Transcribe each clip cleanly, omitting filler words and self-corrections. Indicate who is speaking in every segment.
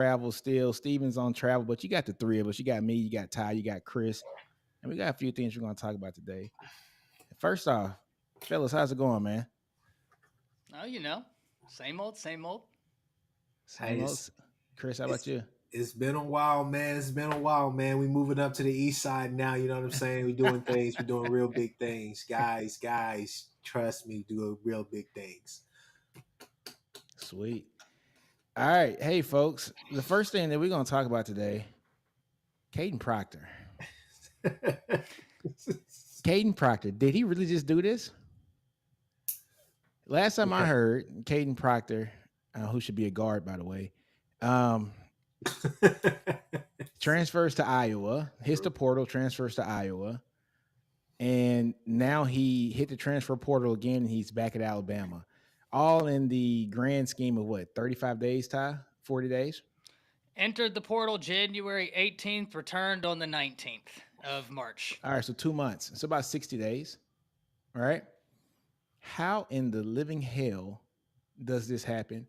Speaker 1: travel still. Steven's on travel, but you got the three of us. You got me, you got Ty, you got Chris, and we got a few things we're going to talk about today. First off, fellas, how's it going, man?
Speaker 2: Oh, same old, same old.
Speaker 1: Same
Speaker 3: Hey,
Speaker 1: old. Chris, how about
Speaker 3: it's
Speaker 1: you?
Speaker 3: it's been a while, man. It's been a while, man. We moving up to the east side now. You know what I'm saying? We doing things. We doing real big things, guys. Trust me, do real big things.
Speaker 1: Sweet. All right. Hey, folks, the first thing that we're going to talk about today, Kadyn Proctor. Kadyn Proctor, did he really just do this? Last time I
Speaker 3: Okay.
Speaker 1: heard, Kadyn Proctor, who should be a guard, by the way, um, transfers to Iowa, hits the portal, transfers to Iowa, and now he hit the transfer portal again, and he's back at Alabama. All in the grand scheme of what, 35 days, Ty? 40 days?
Speaker 2: Entered the portal January 18th, returned on the 19th of March.
Speaker 1: All right, so 2 months. It's about 60 days. All right. How in the living hell does this happen?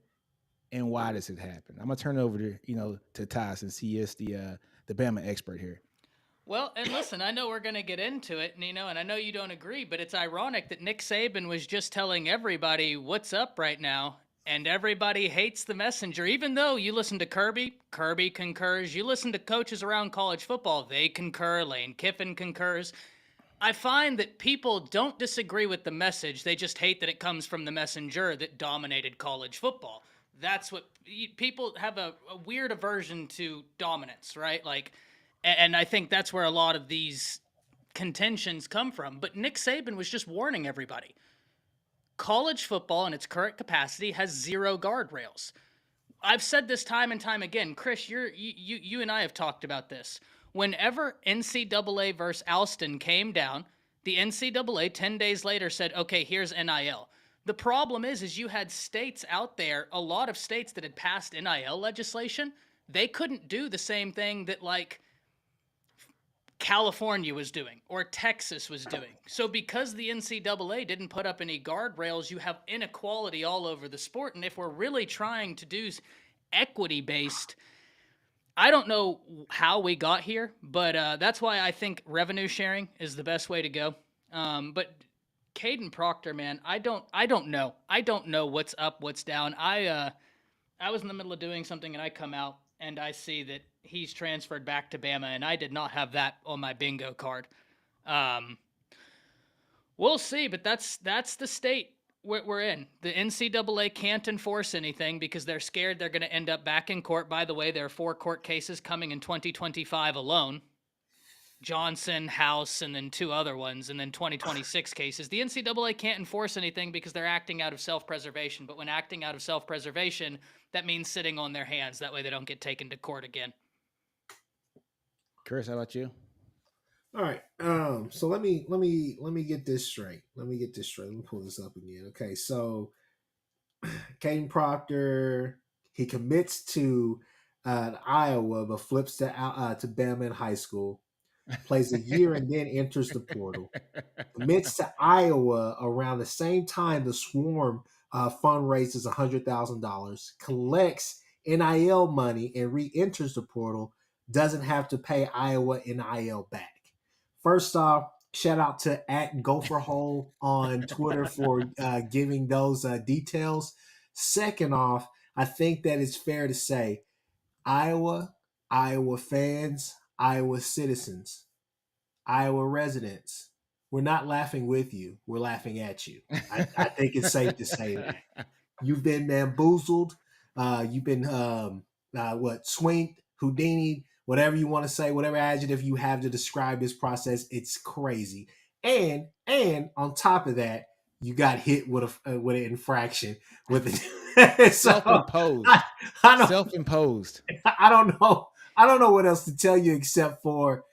Speaker 1: And why does it happen? I'm gonna turn it over to Ty, since he is the Bama expert here.
Speaker 2: Well, and listen, I know we're going to get into it, and I know you don't agree, but it's ironic that Nick Saban was just telling everybody what's up right now, and everybody hates the messenger. Even though you listen to Kirby concurs. You listen to coaches around college football, they concur. Lane Kiffin concurs. I find that people don't disagree with the message. They just hate that it comes from the messenger that dominated college football. That's what people have a weird aversion to dominance, right? And I think that's where a lot of these contentions come from. But Nick Saban was just warning everybody. College football in its current capacity has zero guardrails. I've said this time and time again. Chris, you and I have talked about this. Whenever NCAA versus Alston came down, the NCAA 10 days later said, okay, here's NIL. The problem is you had states out there, a lot of states that had passed NIL legislation, they couldn't do the same thing that California was doing or Texas was doing. So because the NCAA didn't put up any guardrails, you have inequality all over the sport. And if we're really trying to do equity-based, I don't know how we got here, but that's why I think revenue sharing is the best way to go. But Kadyn Proctor, man, I don't know. I don't know what's up, what's down. I was in the middle of doing something and I come out and I see that he's transferred back to Bama, and I did not have that on my bingo card. We'll see, but that's the state we're in. The NCAA can't enforce anything because they're scared they're going to end up back in court. By the way, there are 4 court cases coming in 2025 alone. Johnson, House, and then 2 other ones, and then 2026 cases. The NCAA can't enforce anything because they're acting out of self-preservation. But when acting out of self-preservation, that means sitting on their hands. That way they don't get taken to court again.
Speaker 1: Chris, how about you?
Speaker 3: All right. So let me get this straight. Let me pull this up again. Okay. So Kadyn Proctor, he commits to Iowa, but flips to Bama in high school. Plays a year and then enters the portal. Commits to Iowa around the same time the Swarm fundraises $100,000. Collects NIL money and re-enters the portal. Doesn't have to pay Iowa NIL back. First off, shout out to @GopherHole on Twitter for giving those details. Second off, I think that it's fair to say Iowa fans, Iowa citizens, Iowa residents, we're not laughing with you. We're laughing at you. I think it's safe to say that. You've been bamboozled. You've been, swinked, Houdini, whatever you want to say, whatever adjective you have to describe this process, it's crazy. And on top of that, you got hit with an infraction with it.
Speaker 1: Self-imposed. Self-imposed.
Speaker 3: I don't know. I don't know what else to tell you except for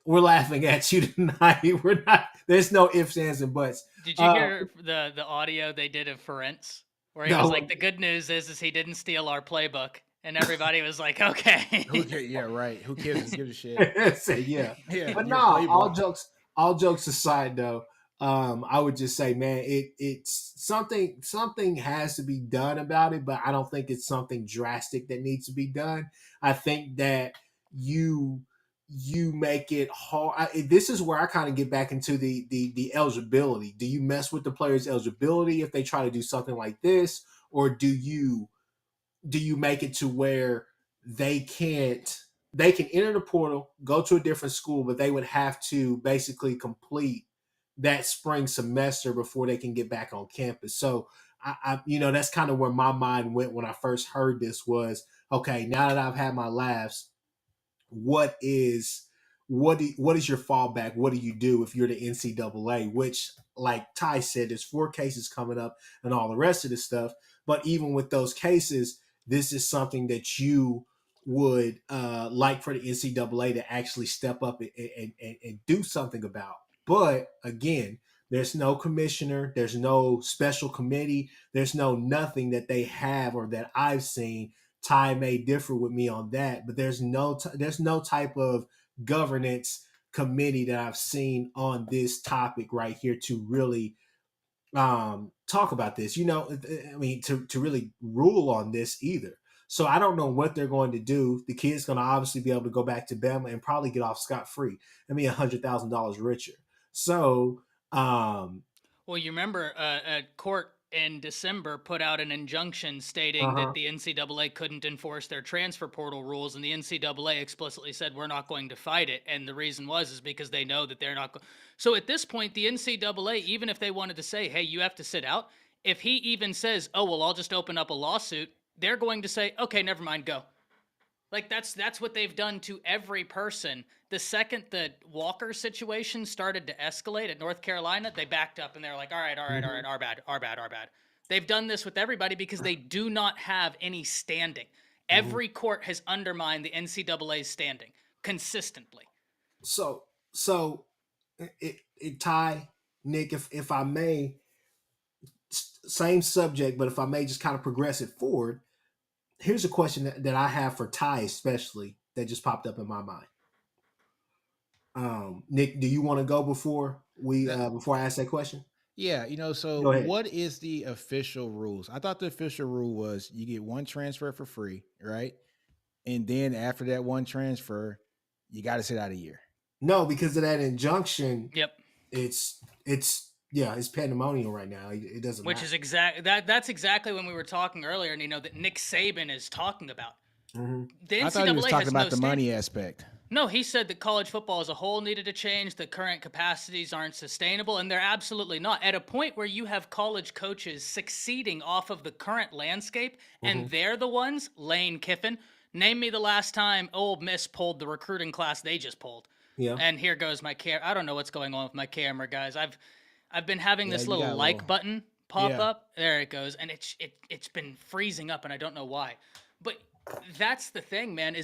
Speaker 3: we're laughing at you tonight. We're not. There's no ifs, ands, and buts.
Speaker 2: Did you hear the audio they did of Ferentz, where he was like, "The good news is he didn't steal our playbook," and everybody was like, "Okay."
Speaker 1: Yeah, right. Who cares? Who gives a shit?
Speaker 3: Yeah.
Speaker 1: Yeah.
Speaker 3: But no, all jokes aside, though, I would just say, man, it's something has to be done about it, but I don't think it's something drastic that needs to be done. I think that you you make it hard. This is where I kind of get back into the eligibility. Do you mess with the player's eligibility if they try to do something like this, or do you make it to where they can't they can enter the portal, go to a different school, but they would have to basically complete that spring semester before they can get back on campus. So that's kind of where my mind went when I first heard this was, okay, now that I've had my laughs, what is what is your fallback? What do you do if you're the NCAA? Which, like Ty said, there's 4 cases coming up and all the rest of this stuff. But even with those cases, this is something that you would like for the NCAA to actually step up and do something about. But again, there's no commissioner, there's no special committee, there's no nothing that they have or that I've seen. Ty may differ with me on that, but there's no type of governance committee that I've seen on this topic right here to really talk about this. I mean, to really rule on this either. So I don't know what they're going to do. The kid's going to obviously be able to go back to Bama and probably get off scot free. I mean, $100,000 richer. So
Speaker 2: Well, you remember a court in December put out an injunction stating that
Speaker 3: uh-huh.
Speaker 2: the NCAA couldn't enforce their transfer portal rules, and the NCAA explicitly said we're not going to fight it. And the reason is because they know that they're not. So at this point, the NCAA, even if they wanted to say, "Hey, you have to sit out," if he even says, "Oh, well, I'll just open up a lawsuit," they're going to say, "Okay, never mind, go." Like that's what they've done to every person. The second the Walker situation started to escalate at North Carolina, they backed up and they're like, all right,
Speaker 3: Mm-hmm.
Speaker 2: our bad, our bad, our bad. They've done this with everybody because they do not have any standing.
Speaker 3: Mm-hmm.
Speaker 2: Every court has undermined the NCAA's standing consistently.
Speaker 3: So Ty, Nick, if I may, same subject, but if I may just kind of progress it forward, here's a question that I have for Ty, especially that just popped up in my mind. Nick, do you want to go before I ask that question?
Speaker 1: Yeah, so
Speaker 3: Go ahead.
Speaker 1: what is the official rules? I thought the official rule was you get one transfer for free, right? And then after that one transfer, you got to sit out a year.
Speaker 3: No, because of that injunction,
Speaker 2: Yep.
Speaker 3: it's pandemonium right now. It doesn't
Speaker 2: Which
Speaker 3: matter.
Speaker 2: is that's exactly when we were talking earlier, and that Nick Saban is talking about.
Speaker 3: Mm-hmm.
Speaker 2: The
Speaker 1: I thought he was
Speaker 2: NCAA
Speaker 1: talking
Speaker 2: has no
Speaker 1: about the
Speaker 2: standing.
Speaker 1: money aspect.
Speaker 2: No, he said that college football as a whole needed to change. The current capacities aren't sustainable, and they're absolutely not. At a point where you have college coaches succeeding off of the current landscape,
Speaker 3: Mm-hmm.
Speaker 2: and they're the ones, Lane Kiffin. Name me the last time Ole Miss pulled the recruiting class they just pulled.
Speaker 3: Yeah.
Speaker 2: And here goes my camera. I don't know what's going on with my camera, guys. I've been having
Speaker 1: Yeah,
Speaker 2: this
Speaker 1: you
Speaker 2: little
Speaker 1: got a
Speaker 2: like
Speaker 1: little.
Speaker 2: button pop
Speaker 1: Yeah.
Speaker 2: up. There it goes, and it's been freezing up, and I don't know why. But that's the thing, man.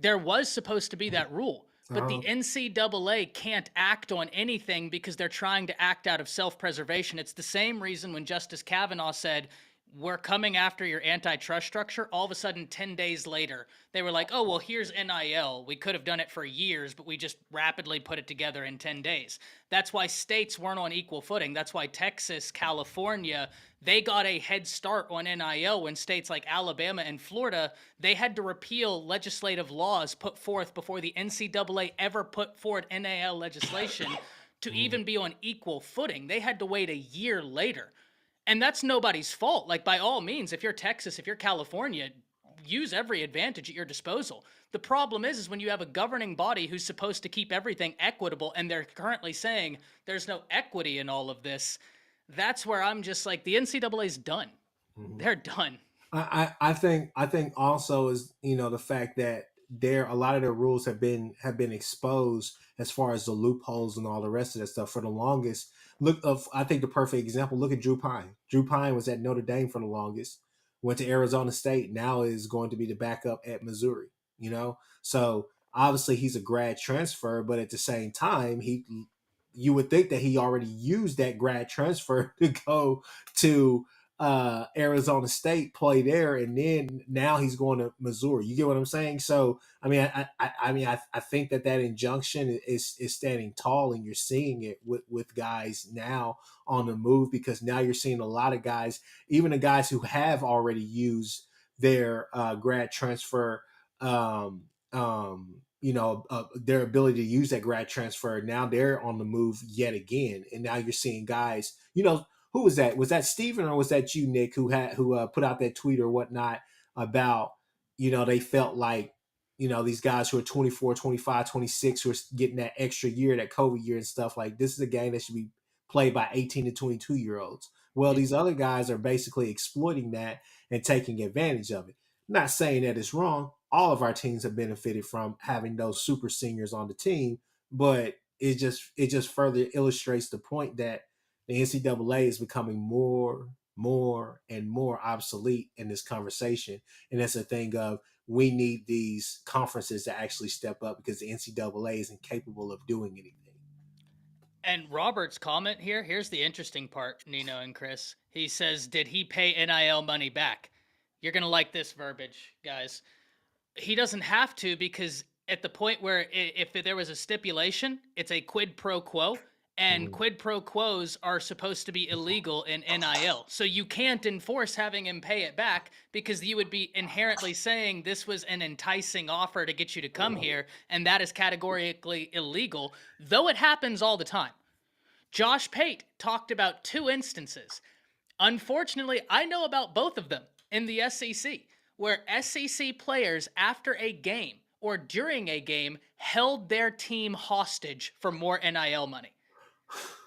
Speaker 2: There was supposed to be that rule, but the
Speaker 3: Uh-huh.
Speaker 2: NCAA can't act on anything because they're trying to act out of self-preservation. It's the same reason when Justice Kavanaugh said, we're coming after your antitrust structure. All of a sudden, 10 days later, they were like, oh, well, here's NIL. We could have done it for years, but we just rapidly put it together in 10 days. That's why states weren't on equal footing. That's why Texas, California, they got a head start on NIL when states like Alabama and Florida, they had to repeal legislative laws put forth before the NCAA ever put forward NIL legislation to
Speaker 3: Mm-hmm.
Speaker 2: even be on equal footing. They had to wait a year later. And that's nobody's fault. Like, by all means, if you're Texas, if you're California, use every advantage at your disposal. The problem is when you have a governing body who's supposed to keep everything equitable and they're currently saying there's no equity in all of this, that's where I'm just like, the NCAA's done.
Speaker 3: Mm-hmm.
Speaker 2: They're done.
Speaker 3: I think also is the fact that a lot of their rules have been exposed as far as the loopholes and all the rest of that stuff for the longest. I think the perfect example. Look at Drew Pine. Drew Pine was at Notre Dame for the longest. Went to Arizona State. Now is going to be the backup at Missouri. So obviously he's a grad transfer, but at the same time you would think that he already used that grad transfer to go to Arizona State, play there, and then now he's going to Missouri. You get what I'm saying? So I mean, I think that injunction is standing tall, and you're seeing it with guys now on the move, because now you're seeing a lot of guys, even the guys who have already used their grad transfer. Their ability to use that grad transfer, now they're on the move yet again, and now you're seeing guys, who was that? Was that Steven, or was that you, Nick, who put out that tweet or whatnot about, they felt like, these guys who are 24, 25, 26, who are getting that extra year, that COVID year and stuff, like, this is a game that should be played by 18 to 22-year-olds. Well, these other guys are basically exploiting that and taking advantage of it. Not saying that it's wrong. All of our teams have benefited from having those super seniors on the team, but it just further illustrates the point that the NCAA is becoming more and more obsolete in this conversation. And that's a thing of, we need these conferences to actually step up, because the NCAA is incapable of doing anything.
Speaker 2: And Robert's comment here, here's the interesting part, Nino and Chris. He says, did he pay NIL money back? You're going to like this verbiage, guys. He doesn't have to, because at the point where if there was a stipulation, it's a quid pro quo, and quid pro quos are supposed to be illegal in NIL. So you can't enforce having him pay it back, because you would be inherently saying this was an enticing offer to get you to come here, and that is categorically illegal, though it happens all the time. Josh Pate talked about 2 instances. Unfortunately, I know about both of them in the SEC, where SEC players after a game or during a game held their team hostage for more NIL money.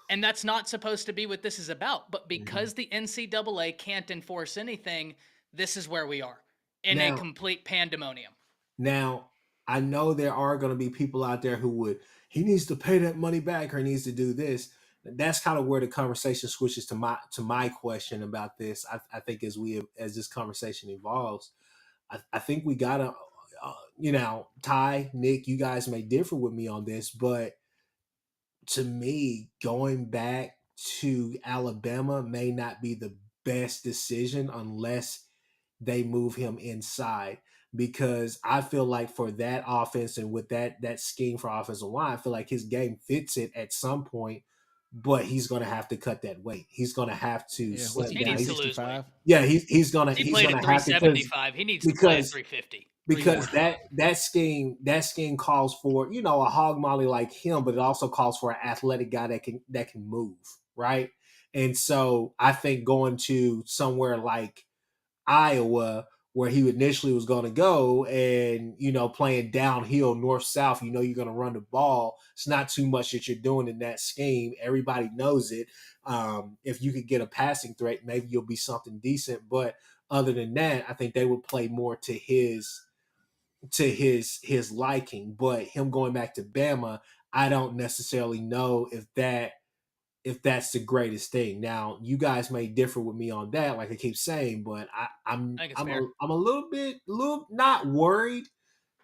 Speaker 2: And that's not supposed to be what this is about. But because the NCAA can't enforce anything, this is where we are, in a complete pandemonium.
Speaker 3: Now, I know there are going to be people out there who he needs to pay that money back, or he needs to do this. That's kind of where the conversation switches to my question about this. I think as this conversation evolves, I think we gotta, Ty, Nick, you guys may differ with me on this, but to me, going back to Alabama may not be the best decision unless they move him inside, because I feel like for that offense and with that scheme for offensive line, I feel like his game fits it at some point, but he's going to have to cut that weight. He's going to have to
Speaker 1: What's
Speaker 3: slim
Speaker 1: he
Speaker 2: He
Speaker 3: down.
Speaker 1: doing?
Speaker 2: needs to lose weight.
Speaker 1: 65?
Speaker 3: Yeah, he's gonna
Speaker 2: He
Speaker 3: he's
Speaker 2: played
Speaker 3: gonna
Speaker 2: at
Speaker 3: have to,
Speaker 2: 375. He needs to play at 350.
Speaker 3: because
Speaker 1: more.
Speaker 3: that scheme calls for, a hog molly like him, but it also calls for an athletic guy that can move, right? And so I think going to somewhere like Iowa, where he initially was going to go, and playing downhill north south, you're going to run the ball. It's not too much that you're doing in that scheme. Everybody knows it. If you could get a passing threat, maybe you'll be something decent. But other than that, I think they would play more to his liking. But him going back to Bama, I don't necessarily know if that's the greatest thing. Now, you guys may differ with me on that, like I keep saying, but I'm
Speaker 2: I think it's
Speaker 3: I'm
Speaker 2: fair.
Speaker 3: a little not worried,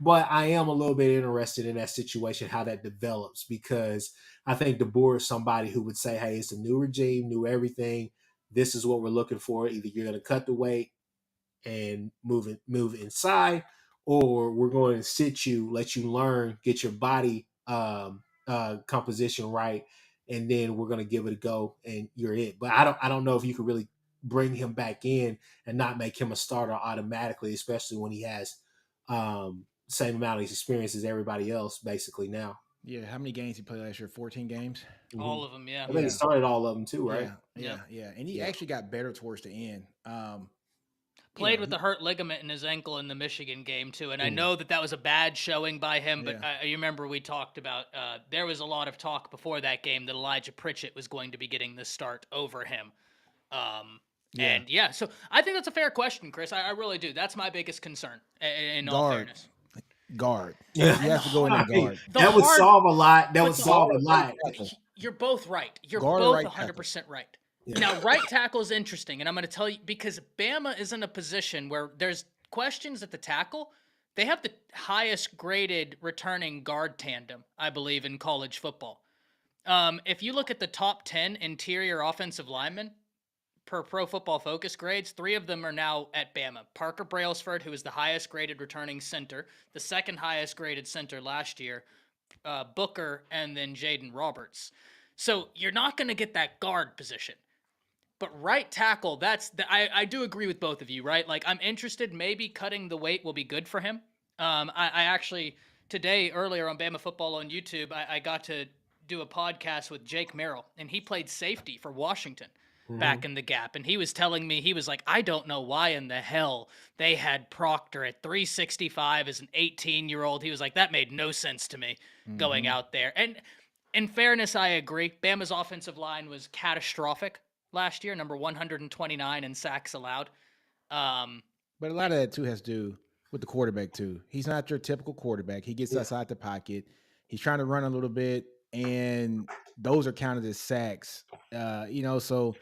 Speaker 3: but I am a little bit interested in that situation, how that develops, because I think DeBoer is somebody who would say, "Hey, it's a new regime, new everything. This is what we're looking for. Either you're going to cut the weight and move inside, or we're going to sit you, let you learn, get your body composition right, and then we're going to give it a go, and you're it." But I don't know if you could really bring him back in and not make him a starter automatically, especially when he has same amount of experience as everybody else basically now.
Speaker 1: Yeah, how many games he played last year? 14 games.
Speaker 2: All of them, yeah.
Speaker 3: I think he started all of them too, right?
Speaker 1: Yeah. And he
Speaker 3: Yeah.
Speaker 1: actually got better towards the end.
Speaker 2: Played with the hurt ligament in his ankle in the Michigan game too, and I
Speaker 3: Mm.
Speaker 2: know that was a bad showing by him. But
Speaker 1: Yeah.
Speaker 2: you remember we talked about there was a lot of talk before that game that Elijah Pritchett was going to be getting the start over him. And so I think that's a fair question, Chris. I really do. That's my biggest concern. In all fairness,
Speaker 1: Guard.
Speaker 3: Yeah.
Speaker 1: He has to go in and guard.
Speaker 3: That would solve a lot. That would
Speaker 2: but the
Speaker 3: solve a
Speaker 1: Guard,
Speaker 3: lot.
Speaker 1: right tackle.
Speaker 2: you're both right. You're
Speaker 1: Guard or
Speaker 2: both
Speaker 1: right
Speaker 2: 100% right.
Speaker 3: Yeah.
Speaker 2: Now, right tackle is interesting, and I'm going to tell you, because Bama is in a position where there's questions at the tackle. They have the highest graded returning guard tandem, I believe, in college football. If you look at the top 10 interior offensive linemen, per Pro Football Focus grades, 3 of them are now at Bama. Parker Brailsford, who is the highest graded returning center, the second highest graded center last year, Booker, and then Jaden Roberts. So you're not going to get that guard position. But right tackle, I do agree with both of you, right? Like, I'm interested. Maybe cutting the weight will be good for him. I actually today earlier on Bama Football on YouTube, I got to do a podcast with Jake Merrill, and he played safety for Washington
Speaker 3: Hmm.
Speaker 2: back in the gap, and he was telling me, he was like, I don't know why in the hell they had Proctor at 365 as an 18-year-old. He was like, that made no sense to me going
Speaker 1: Mm-hmm.
Speaker 2: out there. And in fairness, I agree. Bama's offensive line was catastrophic last year, number 129 in sacks allowed. Um,
Speaker 1: But a lot of that too has to do with the quarterback too. He's not your typical quarterback. He gets
Speaker 3: Yeah.
Speaker 1: outside the pocket. He's trying to run a little bit, and those are counted as sacks. So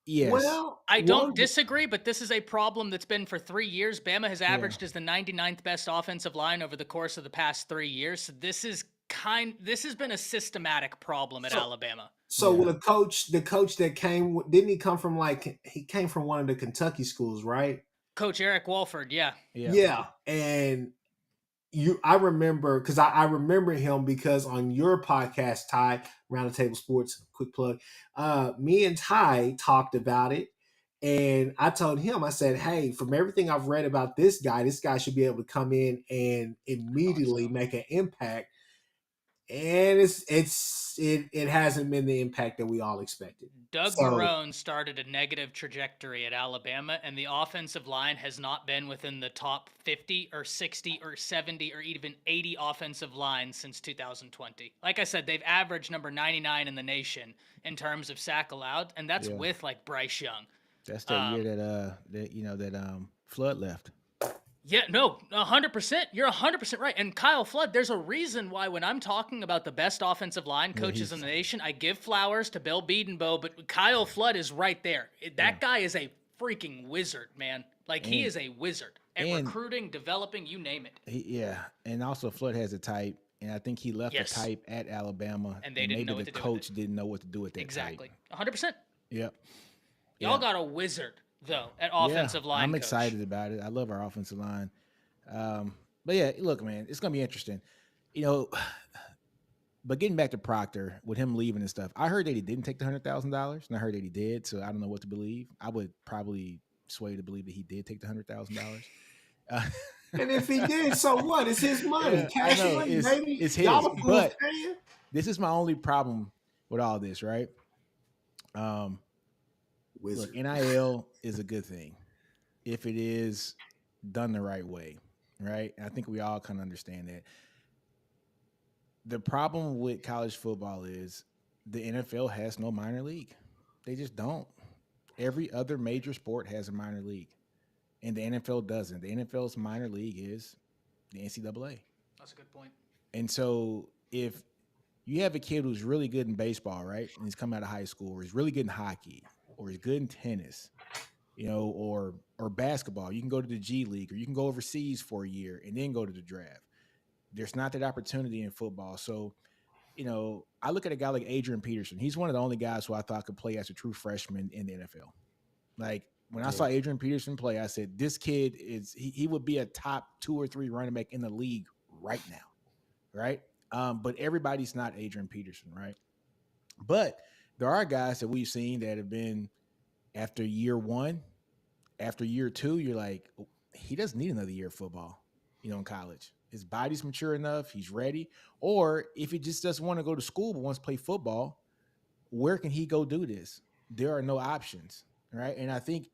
Speaker 1: yes,
Speaker 3: Well,
Speaker 2: I don't
Speaker 3: one.
Speaker 2: disagree, but this is a problem that's been for 3 years. Bama has
Speaker 1: yeah,
Speaker 2: averaged as the 99th best offensive line over the course of the past 3 years. So this has been a systematic problem at
Speaker 3: So
Speaker 2: Alabama.
Speaker 3: so
Speaker 1: yeah,
Speaker 3: with the coach that came, didn't he come from like he came from one of the Kentucky schools, right?
Speaker 2: Coach Eric Walford, yeah.
Speaker 1: yeah.
Speaker 3: Yeah, and I remember because I remember him because on your podcast, Ty, Round the Table Sports, quick plug, me and Ty talked about it. And I told him, I said, hey, from everything I've read about this guy should be able to come in and
Speaker 2: I thought
Speaker 3: immediately
Speaker 2: so.
Speaker 3: make an impact. And it hasn't been the impact that we all expected.
Speaker 2: Doug
Speaker 3: So
Speaker 2: Marrone started a negative trajectory at Alabama, and the offensive line has not been within the top 50 or 60 or 70 or even 80 offensive lines since 2020. Like I said, they've averaged number 99 in the nation in terms of sack allowed, and that's
Speaker 1: Yeah.
Speaker 2: with like Bryce Young.
Speaker 1: That's that year
Speaker 2: Um,
Speaker 1: that Flood left.
Speaker 2: Yeah, no, 100%. You're 100% right. And Kyle Flood, there's a reason why when I'm talking about the best offensive line
Speaker 1: Yeah,
Speaker 2: coaches in
Speaker 1: he's
Speaker 2: the nation, I give flowers to Bill Bedenbow, but Kyle Flood is right there.
Speaker 1: yeah,
Speaker 2: That guy is a freaking wizard, man. Like, he
Speaker 1: and
Speaker 2: is a wizard at
Speaker 1: and
Speaker 2: recruiting, developing, you name it.
Speaker 1: and also Flood has a type, and I think he left a
Speaker 2: Yes.
Speaker 1: type at Alabama,
Speaker 2: And they
Speaker 1: and
Speaker 2: didn't
Speaker 1: maybe
Speaker 2: know what
Speaker 1: the
Speaker 2: to do with it.
Speaker 1: coach didn't know what to do with that type.
Speaker 2: Exactly. 100%.
Speaker 1: Yep.
Speaker 2: Y'all
Speaker 1: Yeah.
Speaker 2: got a wizard, though, at
Speaker 1: Yeah.
Speaker 2: offensive line
Speaker 1: I'm
Speaker 2: coach.
Speaker 1: excited about it. I love our offensive line. But yeah, look, man, it's gonna be interesting. You know, but getting back to Proctor with him leaving and stuff, I heard that he didn't take the $100,000, and I heard that he did. So I don't know what to believe. I would probably sway to believe that he did take the $100,000. Uh,
Speaker 3: and if he did, so what? It's his money,
Speaker 1: yeah, I
Speaker 3: cash
Speaker 1: know
Speaker 3: money, baby.
Speaker 1: it's
Speaker 3: Y'all
Speaker 1: his,
Speaker 3: the fools
Speaker 1: but
Speaker 3: paying.
Speaker 1: this is my only problem with all this, right? Um, Look,
Speaker 3: Wizard.
Speaker 1: NIL is a good thing if it is done the right way, right? And I think we all kind of understand that. The problem with college football is the NFL has no minor league. They just don't. Every other major sport has a minor league, and the NFL doesn't. The NFL's minor league is the NCAA.
Speaker 2: That's a good point.
Speaker 1: And so if you have a kid who's really good in baseball, right, and he's coming out of high school, or he's really good in hockey, or he's good in tennis, or basketball, you can go to the G League, or you can go overseas for a year and then go to the draft. There's not that opportunity in football. So I look at a guy like Adrian Peterson. He's one of the only guys who I thought could play as a true freshman in the NFL. Like when I
Speaker 3: Yeah.
Speaker 1: saw Adrian Peterson play, I said, this kid he would be a top 2 or 3 running back in the league right now. Right. But everybody's not Adrian Peterson, right? But there are guys that we've seen that have been after year one, after year two, you're like, "Oh, he doesn't need another year of football, in college. His body's mature enough, he's ready. Or if he just doesn't want to go to school but wants to play football, where can he go do this? There are no options, right? And I think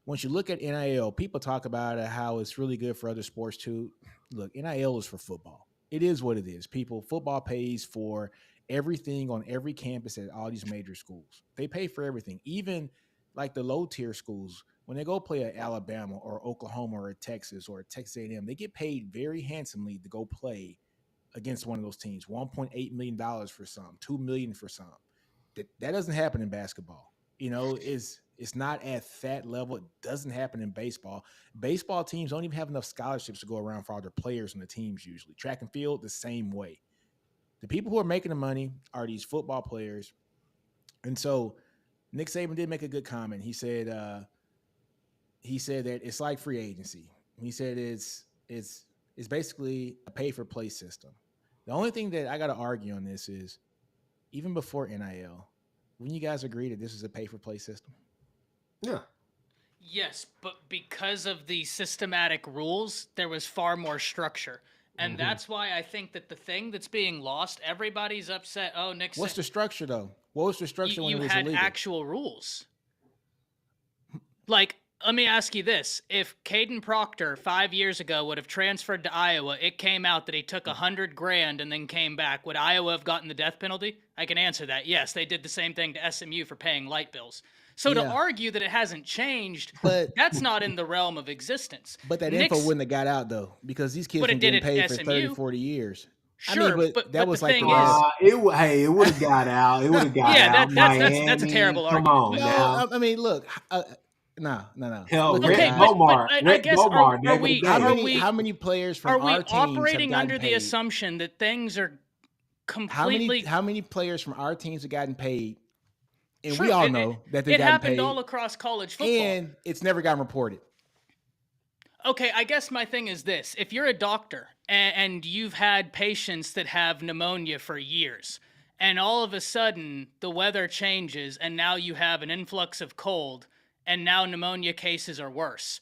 Speaker 1: once you look at NIL, people talk about how it's really good for other sports too. Look, NIL is for football. It is what it is. Football pays for everything on every campus at all these major schools. They pay for everything, even like the low tier schools. When they go play at Alabama or Oklahoma or Texas or Texas A&M, they get paid very handsomely to go play against one of those teams. $1.8 million for some, $2 million for some. That doesn't happen in basketball. Is it's not at that level. It doesn't happen in baseball. Baseball teams don't even have enough scholarships to go around for all their players on the teams usually. Track and field, the same way. The people who are making the money are these football players. And so Nick Saban did make a good comment. He said that it's like free agency. He said it's basically a pay for play system. The only thing that I got to argue on this is even before NIL, when you guys agree that this is a pay for play system.
Speaker 3: Yeah.
Speaker 2: Yes, but because of the systematic rules, there was far more structure. And that's why I think that the thing that's being lost, everybody's upset. Oh, Nick
Speaker 1: What's
Speaker 2: said
Speaker 1: the structure though? What was the structure when
Speaker 2: you
Speaker 1: it was
Speaker 2: had
Speaker 1: illegal?
Speaker 2: actual rules. Like, let me ask you this. If Kadyn Proctor 5 years ago would have transferred to Iowa, it came out that he took $100,000 and then came back, would Iowa have gotten the death penalty? I can answer that. Yes, they did the same thing to SMU for paying light bills. So to
Speaker 1: Yeah,
Speaker 2: argue that it hasn't changed,
Speaker 1: but
Speaker 2: that's not in the realm of existence.
Speaker 1: that info
Speaker 2: Nick's,
Speaker 1: wouldn't have got out though because these kids
Speaker 2: but
Speaker 1: been
Speaker 2: it did
Speaker 1: getting
Speaker 2: at
Speaker 1: paid for 30,
Speaker 2: SMU.
Speaker 1: 40 years. I mean,
Speaker 2: Sure,
Speaker 1: but that
Speaker 2: but the
Speaker 1: was like
Speaker 2: thing is,
Speaker 3: Hey, it would have got out. It would have got
Speaker 2: yeah,
Speaker 3: out.
Speaker 2: that's a
Speaker 3: Miami,
Speaker 2: terrible
Speaker 3: come
Speaker 2: argument.
Speaker 3: on
Speaker 2: But
Speaker 3: now.
Speaker 1: I mean, look, no.
Speaker 3: Hell,
Speaker 1: Look here,
Speaker 3: Rick
Speaker 2: okay,
Speaker 1: guys.
Speaker 3: Bomar,
Speaker 2: I
Speaker 3: Rick
Speaker 2: guess
Speaker 3: Bomar,
Speaker 2: are
Speaker 3: neck of the
Speaker 2: we
Speaker 1: How
Speaker 3: day.
Speaker 2: are
Speaker 1: many how
Speaker 2: we
Speaker 1: many players from
Speaker 2: are we
Speaker 1: our teams have
Speaker 2: operating
Speaker 1: gotten
Speaker 2: under the
Speaker 1: paid?
Speaker 2: assumption that things are
Speaker 1: How many
Speaker 2: completely
Speaker 1: how many players from our teams have gotten paid? And we
Speaker 2: true?
Speaker 1: all
Speaker 2: It
Speaker 1: know that they've
Speaker 2: it
Speaker 1: gotten
Speaker 2: happened all
Speaker 1: paid,
Speaker 2: across college football.
Speaker 1: and it's never gotten reported.
Speaker 2: Okay, I guess my thing is this. If you're a doctor and you've had patients that have pneumonia for years, and all of a sudden the weather changes and now you have an influx of cold, and now pneumonia cases are worse,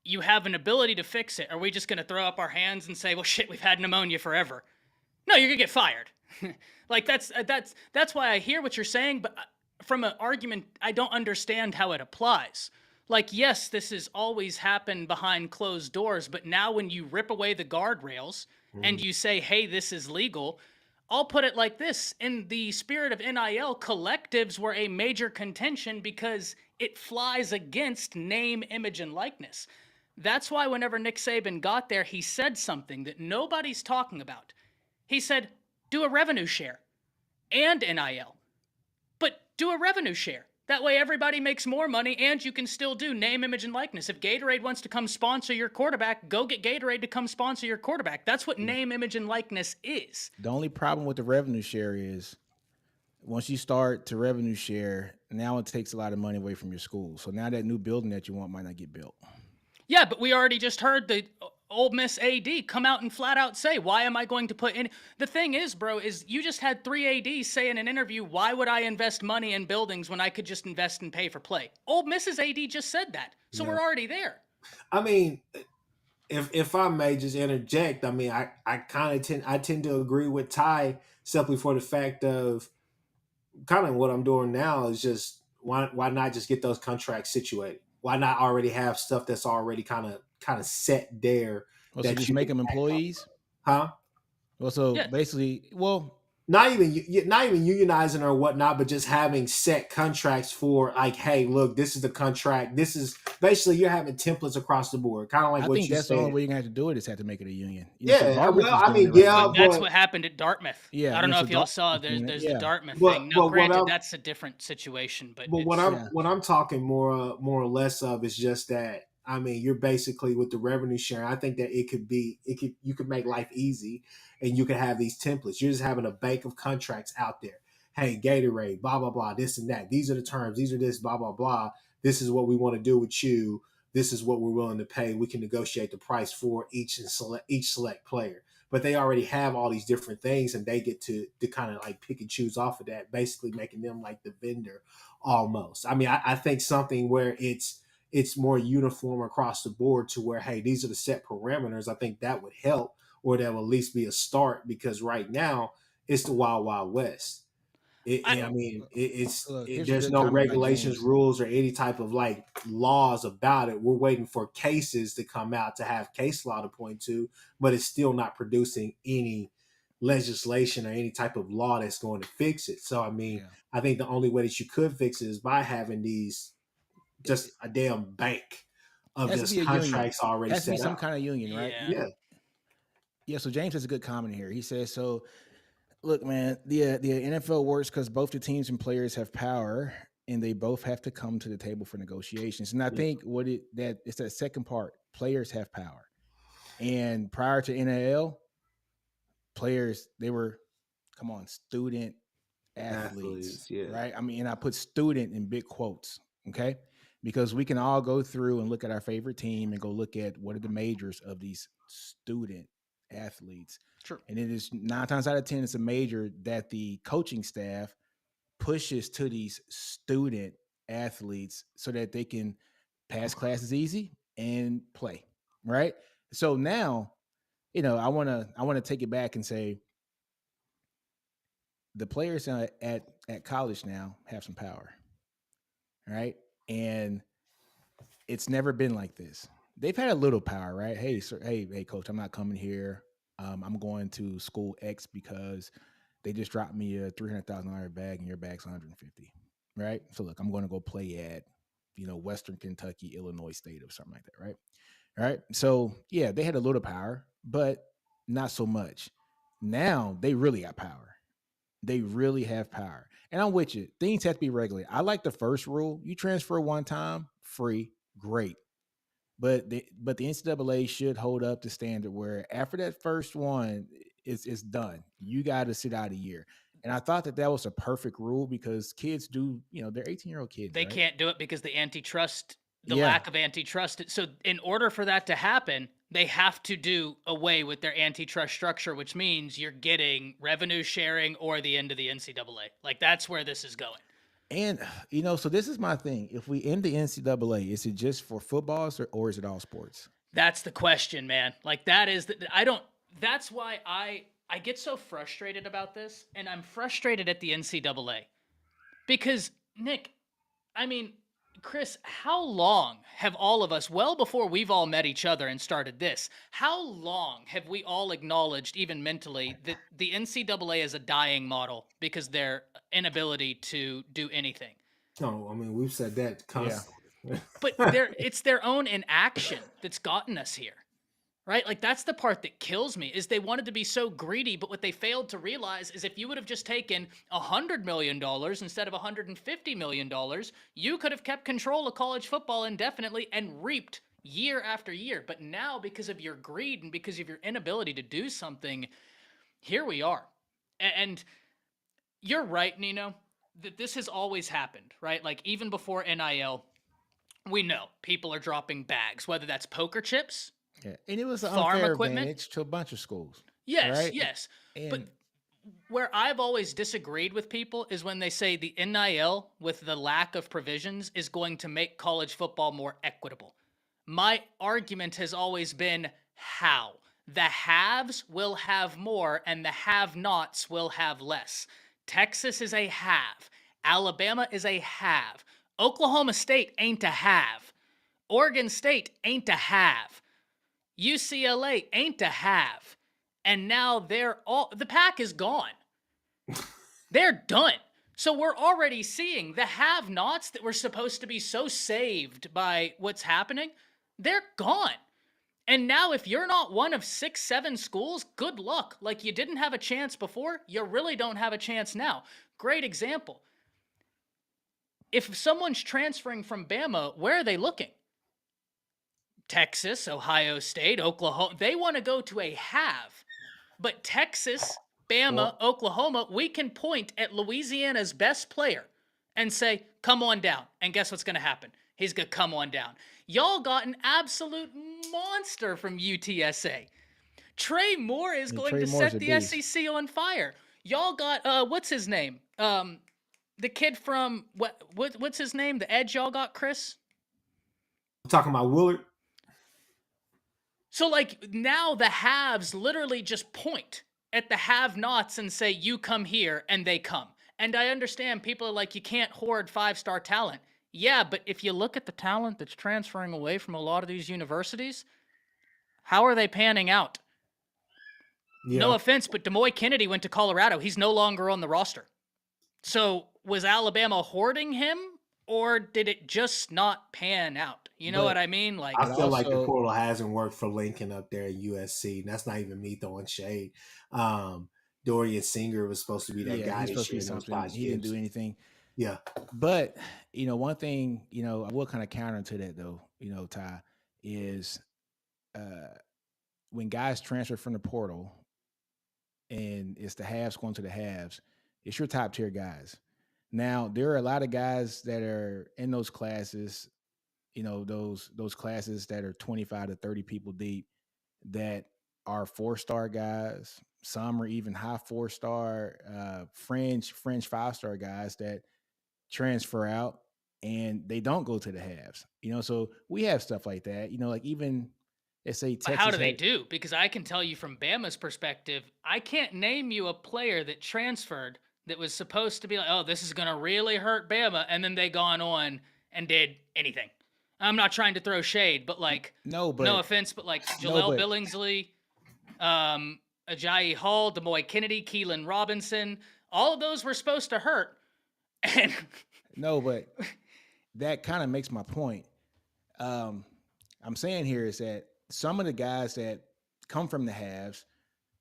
Speaker 2: you have an ability to fix it. Are we just going to throw up our hands and say, well, shit, we've had pneumonia forever? No, you're going to get fired. Like that's why I hear what you're saying, but from an argument, I don't understand how it applies. Like, yes, this has always happened behind closed doors, but now when you rip away the guardrails and you say, hey, this is legal, I'll put it like this. In the spirit of NIL, collectives were a major contention because it flies against name, image, and likeness. That's why whenever Nick Saban got there, he said something that nobody's talking about. He said, do a revenue share and NIL, but do a revenue share. That way everybody makes more money and you can still do name, image, and likeness. If Gatorade wants to come sponsor your quarterback, go get Gatorade to come sponsor your quarterback. That's what name, image, and likeness is.
Speaker 1: The only problem with the revenue share is once you start to revenue share, now it takes a lot of money away from your school. So now that new building that you want might not get built.
Speaker 2: Yeah, but we already just heard the Ole Miss AD come out and flat out say, why am I going to put in? The thing is, bro, is you just had 3 ADs say in an interview, why would I invest money in buildings when I could just invest and pay for play? Ole Miss's AD just said that. So
Speaker 3: Yeah.
Speaker 2: we're already there.
Speaker 3: I mean, if I may just interject, I mean, I tend to agree with Ty simply for the fact of kind of what I'm doing now is just why not just get those contracts situated? Why not already have stuff that's already kind of set there
Speaker 1: Well, so
Speaker 3: that
Speaker 1: just
Speaker 3: you
Speaker 1: make
Speaker 3: can
Speaker 1: them
Speaker 3: act on?
Speaker 1: employees.
Speaker 3: Huh?
Speaker 1: Well, so
Speaker 2: Yeah.
Speaker 1: basically, well,
Speaker 3: Not even unionizing or whatnot, but just having set contracts for like, hey, look, this is the contract. This is basically you're having templates across the board, kind of like
Speaker 1: I
Speaker 3: what
Speaker 1: think
Speaker 3: you
Speaker 1: that's the only
Speaker 3: said.
Speaker 1: way you're gonna have to do it is have to make it a union. So
Speaker 3: Yeah,
Speaker 1: Dartmouth
Speaker 3: well,
Speaker 1: is
Speaker 3: I
Speaker 1: doing it
Speaker 3: mean,
Speaker 1: right
Speaker 3: yeah,
Speaker 2: But
Speaker 1: now.
Speaker 2: that's
Speaker 3: but
Speaker 2: what happened at Dartmouth.
Speaker 1: Yeah,
Speaker 2: I don't know
Speaker 1: so
Speaker 2: if y'all
Speaker 1: Dartmouth
Speaker 2: saw
Speaker 1: is doing it.
Speaker 2: there's the
Speaker 1: Yeah,
Speaker 2: Dartmouth
Speaker 3: but
Speaker 2: thing. Now,
Speaker 3: but what
Speaker 2: granted,
Speaker 3: I'm
Speaker 2: that's a different situation, but
Speaker 3: but
Speaker 2: it's
Speaker 1: yeah.
Speaker 3: what I'm talking more or less of is just that I mean you're basically with the revenue sharing. I think that you could make life easy, and you could have these templates. You're just having a bank of contracts out there. Hey, Gatorade, blah blah blah, this and that. These are the terms. These are this, blah blah blah. This is what we want to do with you. This is what we're willing to pay. We can negotiate the price for each select player. But they already have all these different things, and they get to kind of like pick and choose off of that, basically making them like the vendor almost. I mean, I think something where it's more uniform across the board to where, hey, these are the set parameters. I think that would help, or that will at least be a start, because right now it's the wild wild west.
Speaker 2: I,
Speaker 1: Well, here's a
Speaker 3: There's
Speaker 1: good
Speaker 3: no
Speaker 1: comment by
Speaker 3: regulations,
Speaker 1: James.
Speaker 3: rules, or any type of like laws about it. We're waiting for cases to come out to have case law to point to, but it's still not producing any legislation or any type of law that's going to fix it. So I mean,
Speaker 1: Yeah,
Speaker 3: I think the only way that you could fix it is by having these
Speaker 1: it
Speaker 3: just a damn bank of
Speaker 1: has to be
Speaker 3: just
Speaker 1: a union.
Speaker 3: contracts already
Speaker 1: Has to be
Speaker 3: set
Speaker 1: some
Speaker 3: up.
Speaker 1: kind of union, right?
Speaker 2: yeah.
Speaker 3: Yeah.
Speaker 1: Yeah. So James has a good comment here. He says, "So look, man, the NFL works because both the teams and players have power, and they both have to come to the table for negotiations. And I
Speaker 3: Yeah.
Speaker 1: think that it's that second part. Players have power, and prior to NIL, players they were, come on, student athletes,
Speaker 3: Athletes, yeah.
Speaker 1: right? I mean, and I put student in big quotes, okay? Because we can all go through and look at our favorite team and go look at what are the majors of these student athletes.
Speaker 2: True.
Speaker 1: And it is 9 times out of 10, it's a major that the coaching staff pushes to these student athletes so that they can pass classes easy and play, right? So now, I want to take it back and say the players at college now have some power, right? And it's never been like this. They've had a little power, right? Hey, sir, hey, coach, I'm not coming here. I'm going to school X because they just dropped me a $300,000 bag and your bag's 150, right? So look, I'm going to go play at, Western Kentucky, Illinois State or something like that, right? All right. So yeah, they had a little power, but not so much. Now they really got power. They really have power. And I'm with you. Things have to be regulated. I like the first rule. You transfer one time, free, great. But the NCAA should hold up the standard where after that first one, it's done. You got to sit out a year. And I thought that that was a perfect rule because kids do, they're 18-year-old kids,
Speaker 2: They
Speaker 1: right?
Speaker 2: can't do it because the
Speaker 1: Yeah.
Speaker 2: lack of antitrust. So, in order for that to happen, they have to do away with their antitrust structure, which means you're getting revenue sharing or the end of the NCAA. Like, that's where this is going.
Speaker 1: And so this is my thing. If we end the NCAA, is it just for footballs or is it all sports?
Speaker 2: That's the question, man. Like, that is I don't. That's why I get so frustrated about this, and I'm frustrated at the NCAA because Nick, I mean, Chris, how long have all of us, well before we've all met each other and started this, how long have we all acknowledged, even mentally, that the NCAA is a dying model because their inability to do anything?
Speaker 3: No, I mean we've said that
Speaker 1: Yeah.
Speaker 3: constantly.
Speaker 2: But it's their own inaction that's gotten us here. Right? Like, that's the part that kills me is they wanted to be so greedy, but what they failed to realize is if you would have just taken $100 million instead of $150 million, you could have kept control of college football indefinitely and reaped year after year. But now, because of your greed and because of your inability to do something, here we are. And you're right, Nino, that this has always happened, right? Like, even before NIL, we know people are dropping bags, whether that's poker chips,
Speaker 1: Yeah. And it was an
Speaker 2: farm
Speaker 1: unfair
Speaker 2: equipment.
Speaker 1: advantage to a bunch of schools.
Speaker 2: Yes,
Speaker 1: Right.
Speaker 2: yes. But
Speaker 1: And
Speaker 2: where I've always disagreed with people is when they say the NIL, with the lack of provisions, is going to make college football more equitable. My argument has always been how? The haves will have more and the have nots will have less. Texas is a have. Alabama is a have. Oklahoma State ain't a have. Oregon State ain't a have. UCLA ain't a have. And now the pack is gone. They're done. So we're already seeing the have nots that were supposed to be so saved by what's happening, they're gone. And now, if you're not one of 6, 7 schools, good luck. Like, you didn't have a chance before, you really don't have a chance now. Great example. If someone's transferring from Bama, where are they looking? Texas, Ohio State, Oklahoma. They want to go to a have. But Texas, Bama,
Speaker 3: Or
Speaker 2: Oklahoma, we can point at Louisiana's best player and say, come on down. And guess what's going to happen? He's going to come on down. Y'all got an absolute monster from UTSA. Trey Moore is going
Speaker 1: Trey
Speaker 2: to
Speaker 1: Moore's
Speaker 2: set
Speaker 1: a
Speaker 2: the
Speaker 1: beast.
Speaker 2: SEC on fire. Y'all got, what's his name? The kid from, what's his name? The edge y'all got, Chris?
Speaker 3: I'm talking about Willard.
Speaker 2: So, like, now the haves literally just point at the have nots and say, you come here, and they come. And I understand people are like, you can't hoard 5-star talent. Yeah, but if you look at the talent that's transferring away from a lot of these universities, how are they panning out? No
Speaker 3: Yeah,
Speaker 2: offense, but Demoy Kennedy went to Colorado. He's no longer on the roster. So, was Alabama hoarding him, or did it just not pan out? You know
Speaker 1: But
Speaker 2: what I mean? Like,
Speaker 3: I
Speaker 1: but
Speaker 3: feel like the
Speaker 1: also,
Speaker 3: portal hasn't worked for Lincoln up there at USC. And that's not even me throwing shade. Um, Dorian Singer was supposed to be that
Speaker 1: yeah,
Speaker 3: guy
Speaker 1: he's
Speaker 3: this
Speaker 1: supposed to
Speaker 3: year,
Speaker 1: be
Speaker 3: and it was
Speaker 1: something.
Speaker 3: Josh
Speaker 1: He didn't do
Speaker 3: Gibbs.
Speaker 1: anything.
Speaker 3: Yeah,
Speaker 1: But one thing, I will kind of counter to that though, Ty, is uh when guys transfer from the portal and it's the halves going to the halves, It's your top tier guys. Now there are a lot of guys that are in those classes, those classes that are 25 to 30 people deep that are 4-star guys. Some are even high 4-star, fringe 5-star guys that transfer out and they don't go to the halves. So we have stuff like that. Like even let's say
Speaker 2: But how
Speaker 1: Texas
Speaker 2: do they
Speaker 1: had
Speaker 2: do? Because I can tell you from Bama's perspective, I can't name you a player that transferred that was supposed to be like, oh, this is going to really hurt Bama. And then they gone on and did anything. I'm not trying to throw shade, but like,
Speaker 1: no,
Speaker 2: no
Speaker 1: but
Speaker 2: offense, but like
Speaker 1: no,
Speaker 2: Jaleel
Speaker 1: but
Speaker 2: Billingsley, Ajayi Hall, Demoy Kennedy, Keelan Robinson, all of those were supposed to hurt. And
Speaker 1: no, but that kind of makes my point. Um, I'm saying here is that some of the guys that come from the halves,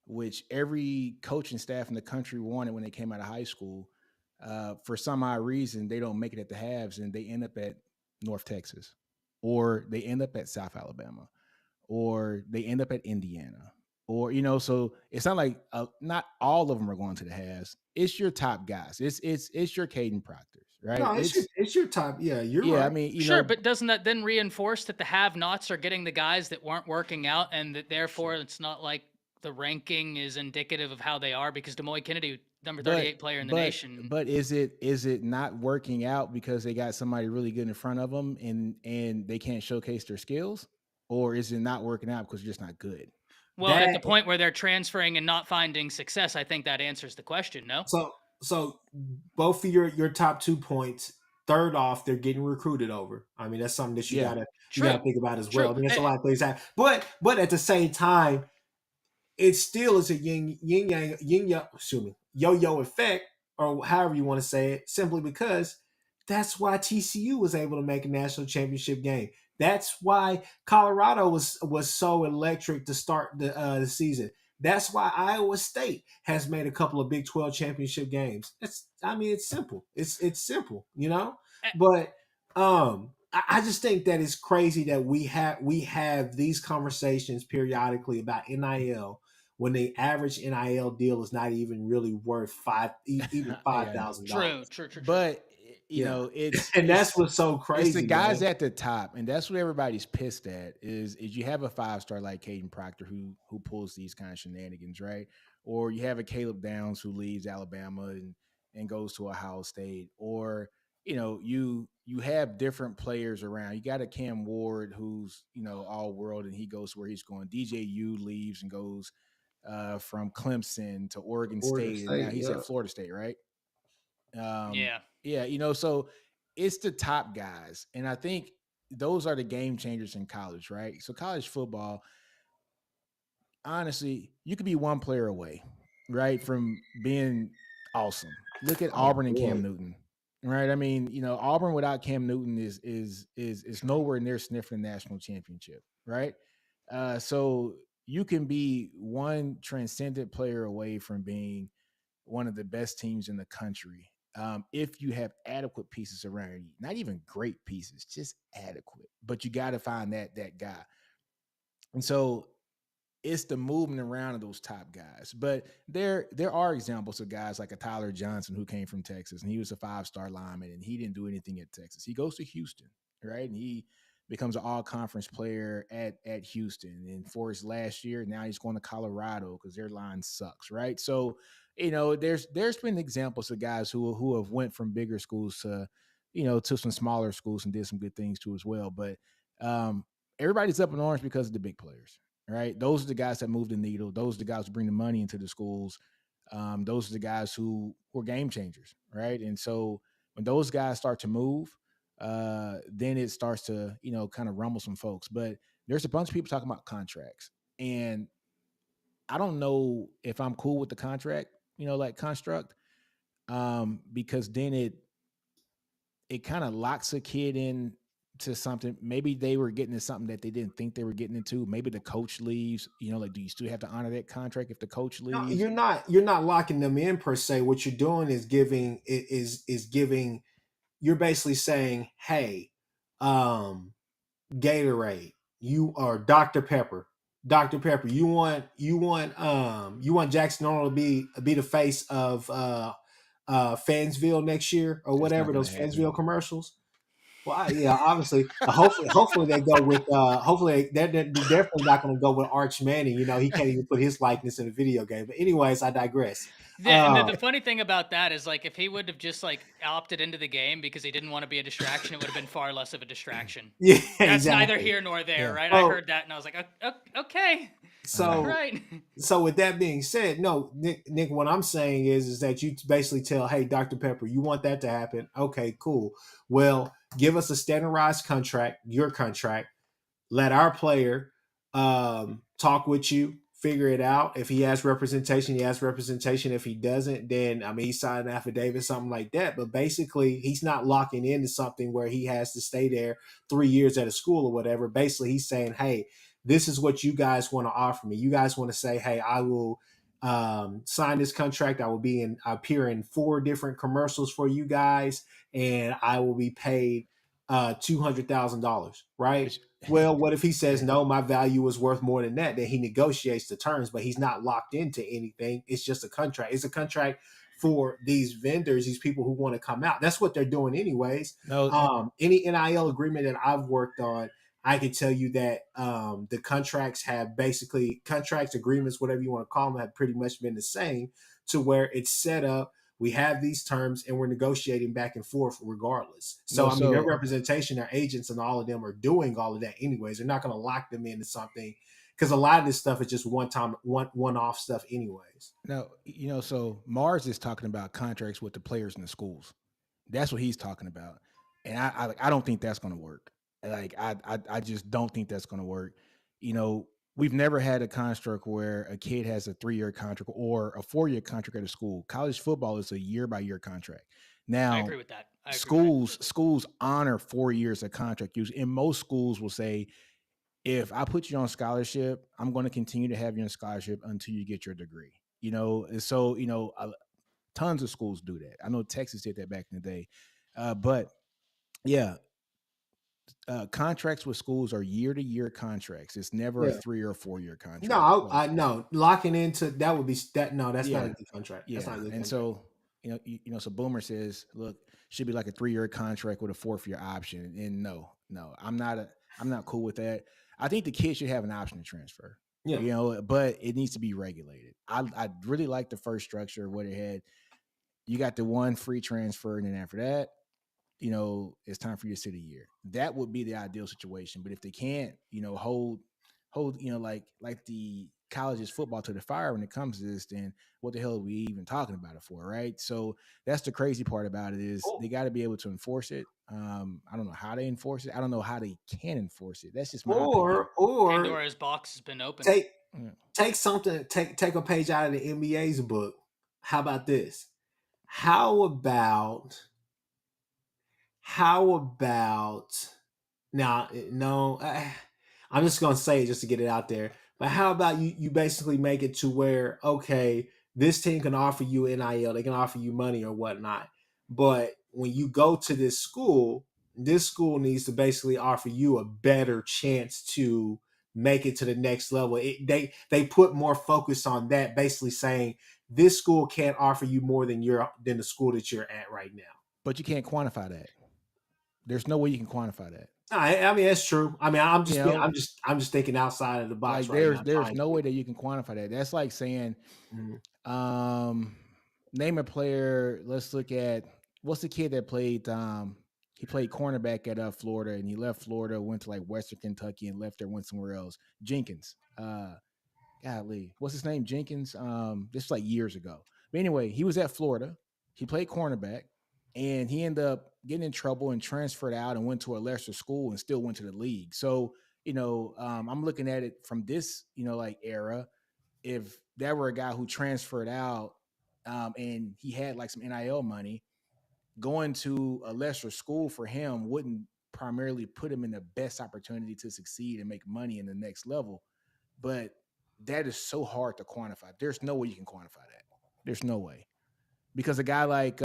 Speaker 1: which every coaching staff in the country wanted when they came out of high school, for some odd reason, they don't make it at the halves and they end up at North Texas, or they end up at South Alabama, or they end up at Indiana, or so it's not like not all of them are going to the halves. It's your top guys. It's your Kadyn Proctors, right?
Speaker 3: No, it's your top. Yeah, you're
Speaker 1: Yeah. I
Speaker 3: right.
Speaker 1: mean,
Speaker 2: sure, but doesn't that then reinforce that the have-nots are getting the guys that weren't working out, and that therefore it's not like the ranking is indicative of how they are? Because Demoy Kennedy, number
Speaker 1: but
Speaker 2: 38 player in the
Speaker 1: but
Speaker 2: nation.
Speaker 1: but is it not working out because they got somebody really good in front of them and they can't showcase their skills, or is it not working out because you're just not good?
Speaker 2: Well, at the
Speaker 3: That
Speaker 2: point where they're transferring and not finding success, I think that answers the question. No.
Speaker 3: so both of your top 2 points. Third off, they're getting recruited over. I mean, that's something that you
Speaker 1: Yeah.
Speaker 3: gotta you
Speaker 2: True.
Speaker 3: gotta think about as
Speaker 2: True.
Speaker 3: well. There's a lot of things happen, but at the same time, it still is a excuse me, yo-yo effect, or however you want to say it, simply because that's why TCU was able to make a national championship game. That's why Colorado was so electric to start the season. That's why Iowa State has made a couple of Big 12 championship games. It's simple. It's simple,
Speaker 2: Eh,
Speaker 3: But I just think that it's crazy that we have these conversations periodically about NIL when the average NIL deal is not even really worth even five
Speaker 1: Yeah, I know.
Speaker 3: thousand
Speaker 2: True.
Speaker 3: dollars.
Speaker 2: True. True. True.
Speaker 1: But
Speaker 3: Yeah,
Speaker 1: it's
Speaker 3: and that's
Speaker 1: it's
Speaker 3: what's so
Speaker 1: it's the
Speaker 3: crazy,
Speaker 1: guys
Speaker 3: man.
Speaker 1: at the top, and that's what everybody's pissed at. Is you have a 5-star like Kadyn Proctor who pulls these kind of shenanigans, right? Or you have a Caleb Downs who leaves Alabama and goes to Ohio State, or you have different players around. You got a Cam Ward who's all world and he goes where he's going. DJU leaves and goes from Clemson to Oregon
Speaker 3: Oregon
Speaker 1: State, and now
Speaker 3: State,
Speaker 1: he's
Speaker 3: yeah.
Speaker 1: at Florida State, right?
Speaker 2: Yeah.
Speaker 1: Yeah, so it's the top guys, and I think those are the game changers in college, right? So college football, honestly, you could be one player away, right, from being awesome. Look at
Speaker 3: Oh
Speaker 1: Auburn and Cam
Speaker 3: boy.
Speaker 1: Newton, right? I mean, Auburn without Cam Newton is nowhere near sniffing the national championship, right? So you can be one transcendent player away from being one of the best teams in the country, if you have adequate pieces around you. Not even great pieces, just adequate. But you got to find that guy. And so it's the movement around of those top guys. But there are examples of guys like a Tyler Johnson who came from Texas and he was a 5-star lineman and he didn't do anything at Texas. He goes to Houston, right? And he becomes an all conference player at Houston. And for his last year, now he's going to Colorado because their line sucks, right? So, there's been examples of guys who have went from bigger schools to some smaller schools and did some good things too as well. But um, everybody's up in orange because of the big players, right? Those are the guys that move the needle. Those are the guys who bring the money into the schools. Those are the guys who were game changers, right? And so when those guys start to move, then it starts to kind of rumble some folks. But there's a bunch of people talking about contracts, and I don't know if I'm cool with the contract, like construct, because then it kind of locks a kid in to something. Maybe they were getting into something that they didn't think they were getting into. Maybe the coach leaves. Like, do you still have to honor that contract if the coach
Speaker 3: No,
Speaker 1: leaves?
Speaker 3: you're not locking them in per se. What you're doing is giving. You're basically saying, hey, um, Gatorade, you are Dr. Pepper. Dr. Pepper, you want Jackson Arnold to be the face of Fansville next year or
Speaker 1: That's not
Speaker 3: whatever,
Speaker 1: going
Speaker 3: those
Speaker 1: to happen.
Speaker 3: Fansville commercials. Well, yeah, obviously, hopefully they go with hopefully they're definitely not going to go with Arch Manning. You know, he can't even put his likeness in a video game. But anyways, I digress.
Speaker 2: Yeah, and the funny thing about that is like if he would have just like opted into the game because he didn't want to be a distraction, it would have been far less of a distraction.
Speaker 3: Yeah,
Speaker 2: That's neither
Speaker 3: exactly.
Speaker 2: here nor there,
Speaker 1: Yeah.
Speaker 2: right? I
Speaker 3: Oh,
Speaker 2: heard that and I was like, Okay, all
Speaker 3: so
Speaker 2: right."
Speaker 3: so with that being said, no, Nick, what I'm saying is that you basically tell, hey, Dr. Pepper, you want that to happen? Okay, cool. Well, give us a standardized contract, your contract. Let our player talk with you, figure it out. If he has representation, he has representation. If he doesn't, then I mean, he signed an affidavit, something like that. But basically, he's not locking into something where he has to stay there 3 years at a school or whatever. Basically, he's saying, hey, this is what you guys want to offer me. You guys want to say, hey, I will sign this contract. I will appear in 4 different commercials for you guys, and I will be paid $200,000, right?
Speaker 1: Which,
Speaker 3: Well, what if he says,
Speaker 1: yeah.
Speaker 3: no, my value is worth more than that? Then he negotiates the terms, but he's not locked into anything. It's just a contract. It's a contract for these vendors, these people who want to come out. That's what they're doing, anyways.
Speaker 1: No,
Speaker 3: Any NIL agreement that I've worked on, I can tell you that the contracts have basically contracts, agreements, whatever you want to call them, have pretty much been the same to where it's set up. We have these terms and we're negotiating back and forth regardless. So,
Speaker 1: no.
Speaker 3: I mean, their
Speaker 1: So
Speaker 3: representation, their agents, and all of them are doing all of that anyways. They're not going to lock them into something because a lot of this stuff is just one off stuff, anyways.
Speaker 1: no, so Mars is talking about contracts with the players in the schools. That's what he's talking about, and I don't think that's going to work. Like I just don't think that's going to work. You know, we've never had a construct where a kid has a 3-year contract or a 4-year contract at a school. College football is a year by year contract.
Speaker 2: I
Speaker 1: Now,
Speaker 2: agree with that. I agree with that
Speaker 1: schools
Speaker 2: completely.
Speaker 1: schools honor 4 years of contract use, and most schools will say, if I put you on scholarship, I'm going to continue to have you on scholarship until you get your degree. And so tons of schools do that. I know Texas did that back in the day, but yeah, contracts with schools are year to year contracts. It's never a
Speaker 3: Yeah.
Speaker 1: 3 or 4 year contract.
Speaker 3: No,
Speaker 1: Like,
Speaker 3: I no locking into that would be that. No, that's not a
Speaker 1: yeah,
Speaker 3: good contract. That's
Speaker 1: yeah,
Speaker 3: not a good
Speaker 1: and
Speaker 3: contract.
Speaker 1: so so Boomer says, look, should be like a 3-year contract with a 4th year option. And no, I'm not cool with that. I think the kid should have an option to transfer.
Speaker 3: Yeah.
Speaker 1: But it needs to be regulated. I really like the first structure where they had, you got the one free transfer, and then after that, it's time for you to sit a year. That would be the ideal situation. But if they can't, hold, like the college's football to the fire when it comes to this, then what the hell are we even talking about it for, right? So that's the crazy part about it, is they got to be able to enforce it. I don't know how they enforce it. I don't know how they can enforce it. That's just my opinion.
Speaker 3: Or
Speaker 2: Pandora's box has been opened.
Speaker 3: take
Speaker 1: Yeah.
Speaker 3: take something, take a page out of the NBA's book. How about this? How about how about now? No, I'm just gonna say it just to get it out there. But how about you basically make it to where, okay, this team can offer you NIL, they can offer you money or whatnot, but when you go to this school needs to basically offer you a better chance to make it to the next level. They put more focus on that, basically saying this school can't offer you more than the school that you're at right now.
Speaker 1: But you can't quantify that. There's no way you can quantify that.
Speaker 3: I mean that's true. I mean I'm
Speaker 1: You
Speaker 3: just being
Speaker 1: know,
Speaker 3: I'm just thinking outside of the box
Speaker 1: like
Speaker 3: right now,
Speaker 1: there's
Speaker 3: trying to
Speaker 1: no way
Speaker 3: think.
Speaker 1: that you can quantify that. That's like saying,
Speaker 3: Mhm.
Speaker 1: um, name a player. Let's look at, what's the kid that played. He played cornerback at Florida, and he left Florida, went to like Western Kentucky, and left there, went somewhere else. Jenkins. Golly, what's his name? Jenkins. This was like years ago. But anyway, he was at Florida. He played cornerback, and he ended up getting in trouble and transferred out and went to a lesser school and still went to the league. So I'm looking at it from this like era. If that were a guy who transferred out, and he had like some NIL money, going to a lesser school for him wouldn't primarily put him in the best opportunity to succeed and make money in the next level. But that is so hard to quantify. There's no way you can quantify that. There's no way. Because a guy like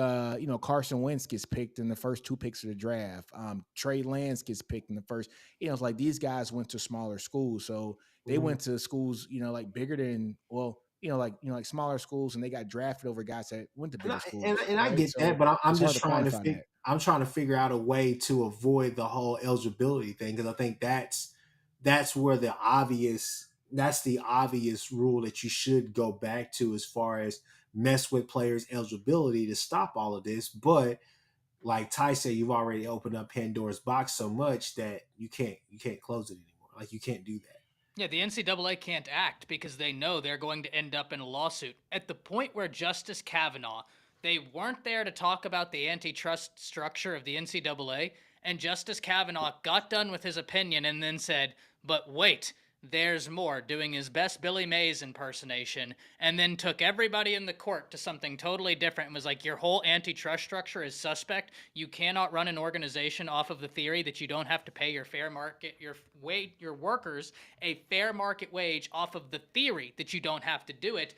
Speaker 1: Carson Wentz gets picked in the first 2 picks of the draft. Trey Lance gets picked in the first. It's like these guys went to smaller schools, so they
Speaker 3: Mhm.
Speaker 1: went to schools like bigger than, well, like smaller schools, and they got drafted over guys that went to
Speaker 3: And
Speaker 1: bigger
Speaker 3: I and,
Speaker 1: schools,
Speaker 3: and I
Speaker 1: right?
Speaker 3: get that,
Speaker 1: So
Speaker 3: but I'm
Speaker 1: it's hard
Speaker 3: just
Speaker 1: to
Speaker 3: trying to
Speaker 1: quantify that.
Speaker 3: I'm trying to figure out a way to avoid the whole eligibility thing because I think that's where that's the obvious rule that you should go back to as far as mess with players' eligibility to stop all of this. But like Ty said, you've already opened up Pandora's box so much that you can't close it anymore. Like you can't do that.
Speaker 2: Yeah, the NCAA can't act because they know they're going to end up in a lawsuit. At the point where Justice Kavanaugh, they weren't there to talk about the antitrust structure of the NCAA, and Justice Kavanaugh got done with his opinion and then said, but wait, there's more, doing his best Billy Mays impersonation, and then took everybody in the court to something totally different and was like, your whole antitrust structure is suspect. You cannot run an organization off of the theory that you don't have to pay your fair market, your workers a fair market wage off of the theory that you don't have to do it.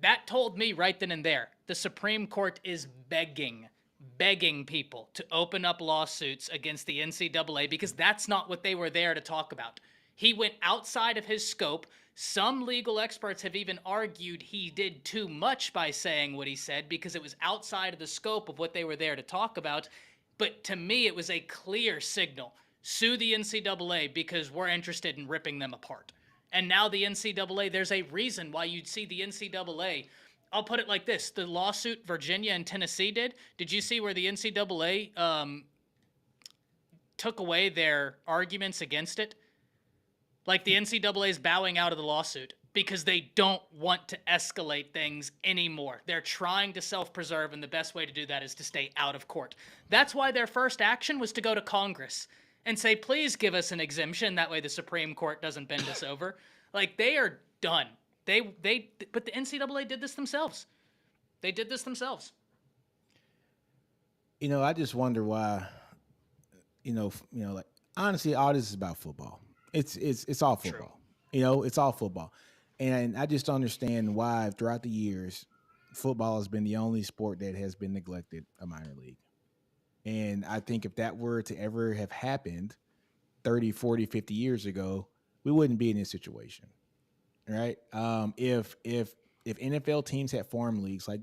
Speaker 2: That told me right then and there, the Supreme Court is begging people to open up lawsuits against the NCAA because that's not what they were there to talk about. He went outside of his scope. Some legal experts have even argued he did too much by saying what he said because it was outside of the scope of what they were there to talk about. But to me, it was a clear signal. Sue the NCAA because we're interested in ripping them apart. And now the NCAA, there's a reason why you'd see the NCAA. I'll put it like this: the lawsuit Virginia and Tennessee did you see where the NCAA took away their arguments against it? Like the NCAA is bowing out of the lawsuit because they don't want to escalate things anymore. They're trying to self-preserve, and the best way to do that is to stay out of court. That's why their first action was to go to Congress and say, please give us an exemption. That way the Supreme Court doesn't bend us over. Like, they are done. But the NCAA did this themselves. They did this themselves.
Speaker 1: I just wonder why. Like honestly, all this is about football. It's all
Speaker 2: True.
Speaker 1: football. It's all football, and I just don't understand why throughout the years, football has been the only sport that has been neglected a minor league. And I think if that were to ever have happened 30, 40, 50 years ago, we wouldn't be in this situation, right? If NFL teams had farm leagues like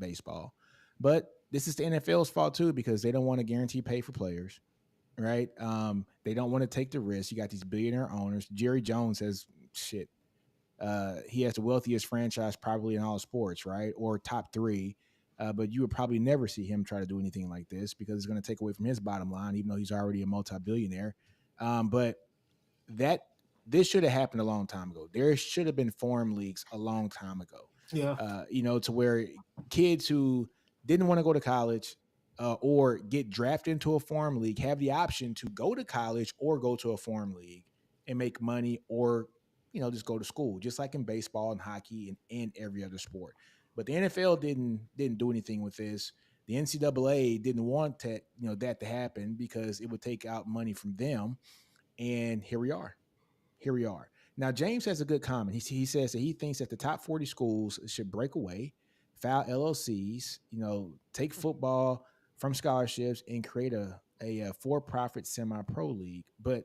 Speaker 1: baseball, but this is the NFL's fault too because they don't want to guarantee pay for players, right? They don't want to take the risk. You got these billionaire owners. Jerry Jones has shit. He has the wealthiest franchise probably in all sports, right? Or top three. But you would probably never see him try to do anything like this because it's going to take away from his bottom line, even though he's already a multi-billionaire. But that this should have happened a long time ago. There should have been farm leagues a long time ago.
Speaker 3: Yeah.
Speaker 1: To where kids who didn't want to go to college or get drafted into a farm league have the option to go to college or go to a farm league and make money or just go to school, just like in baseball and hockey and every other sport. But the NFL didn't do anything with this. The NCAA didn't want that to happen because it would take out money from them. And here we are. Here we are. Now, James has a good comment. He says that he thinks that the top 40 schools should break away, file LLCs, take football from scholarships and create a for-profit semi-pro league. But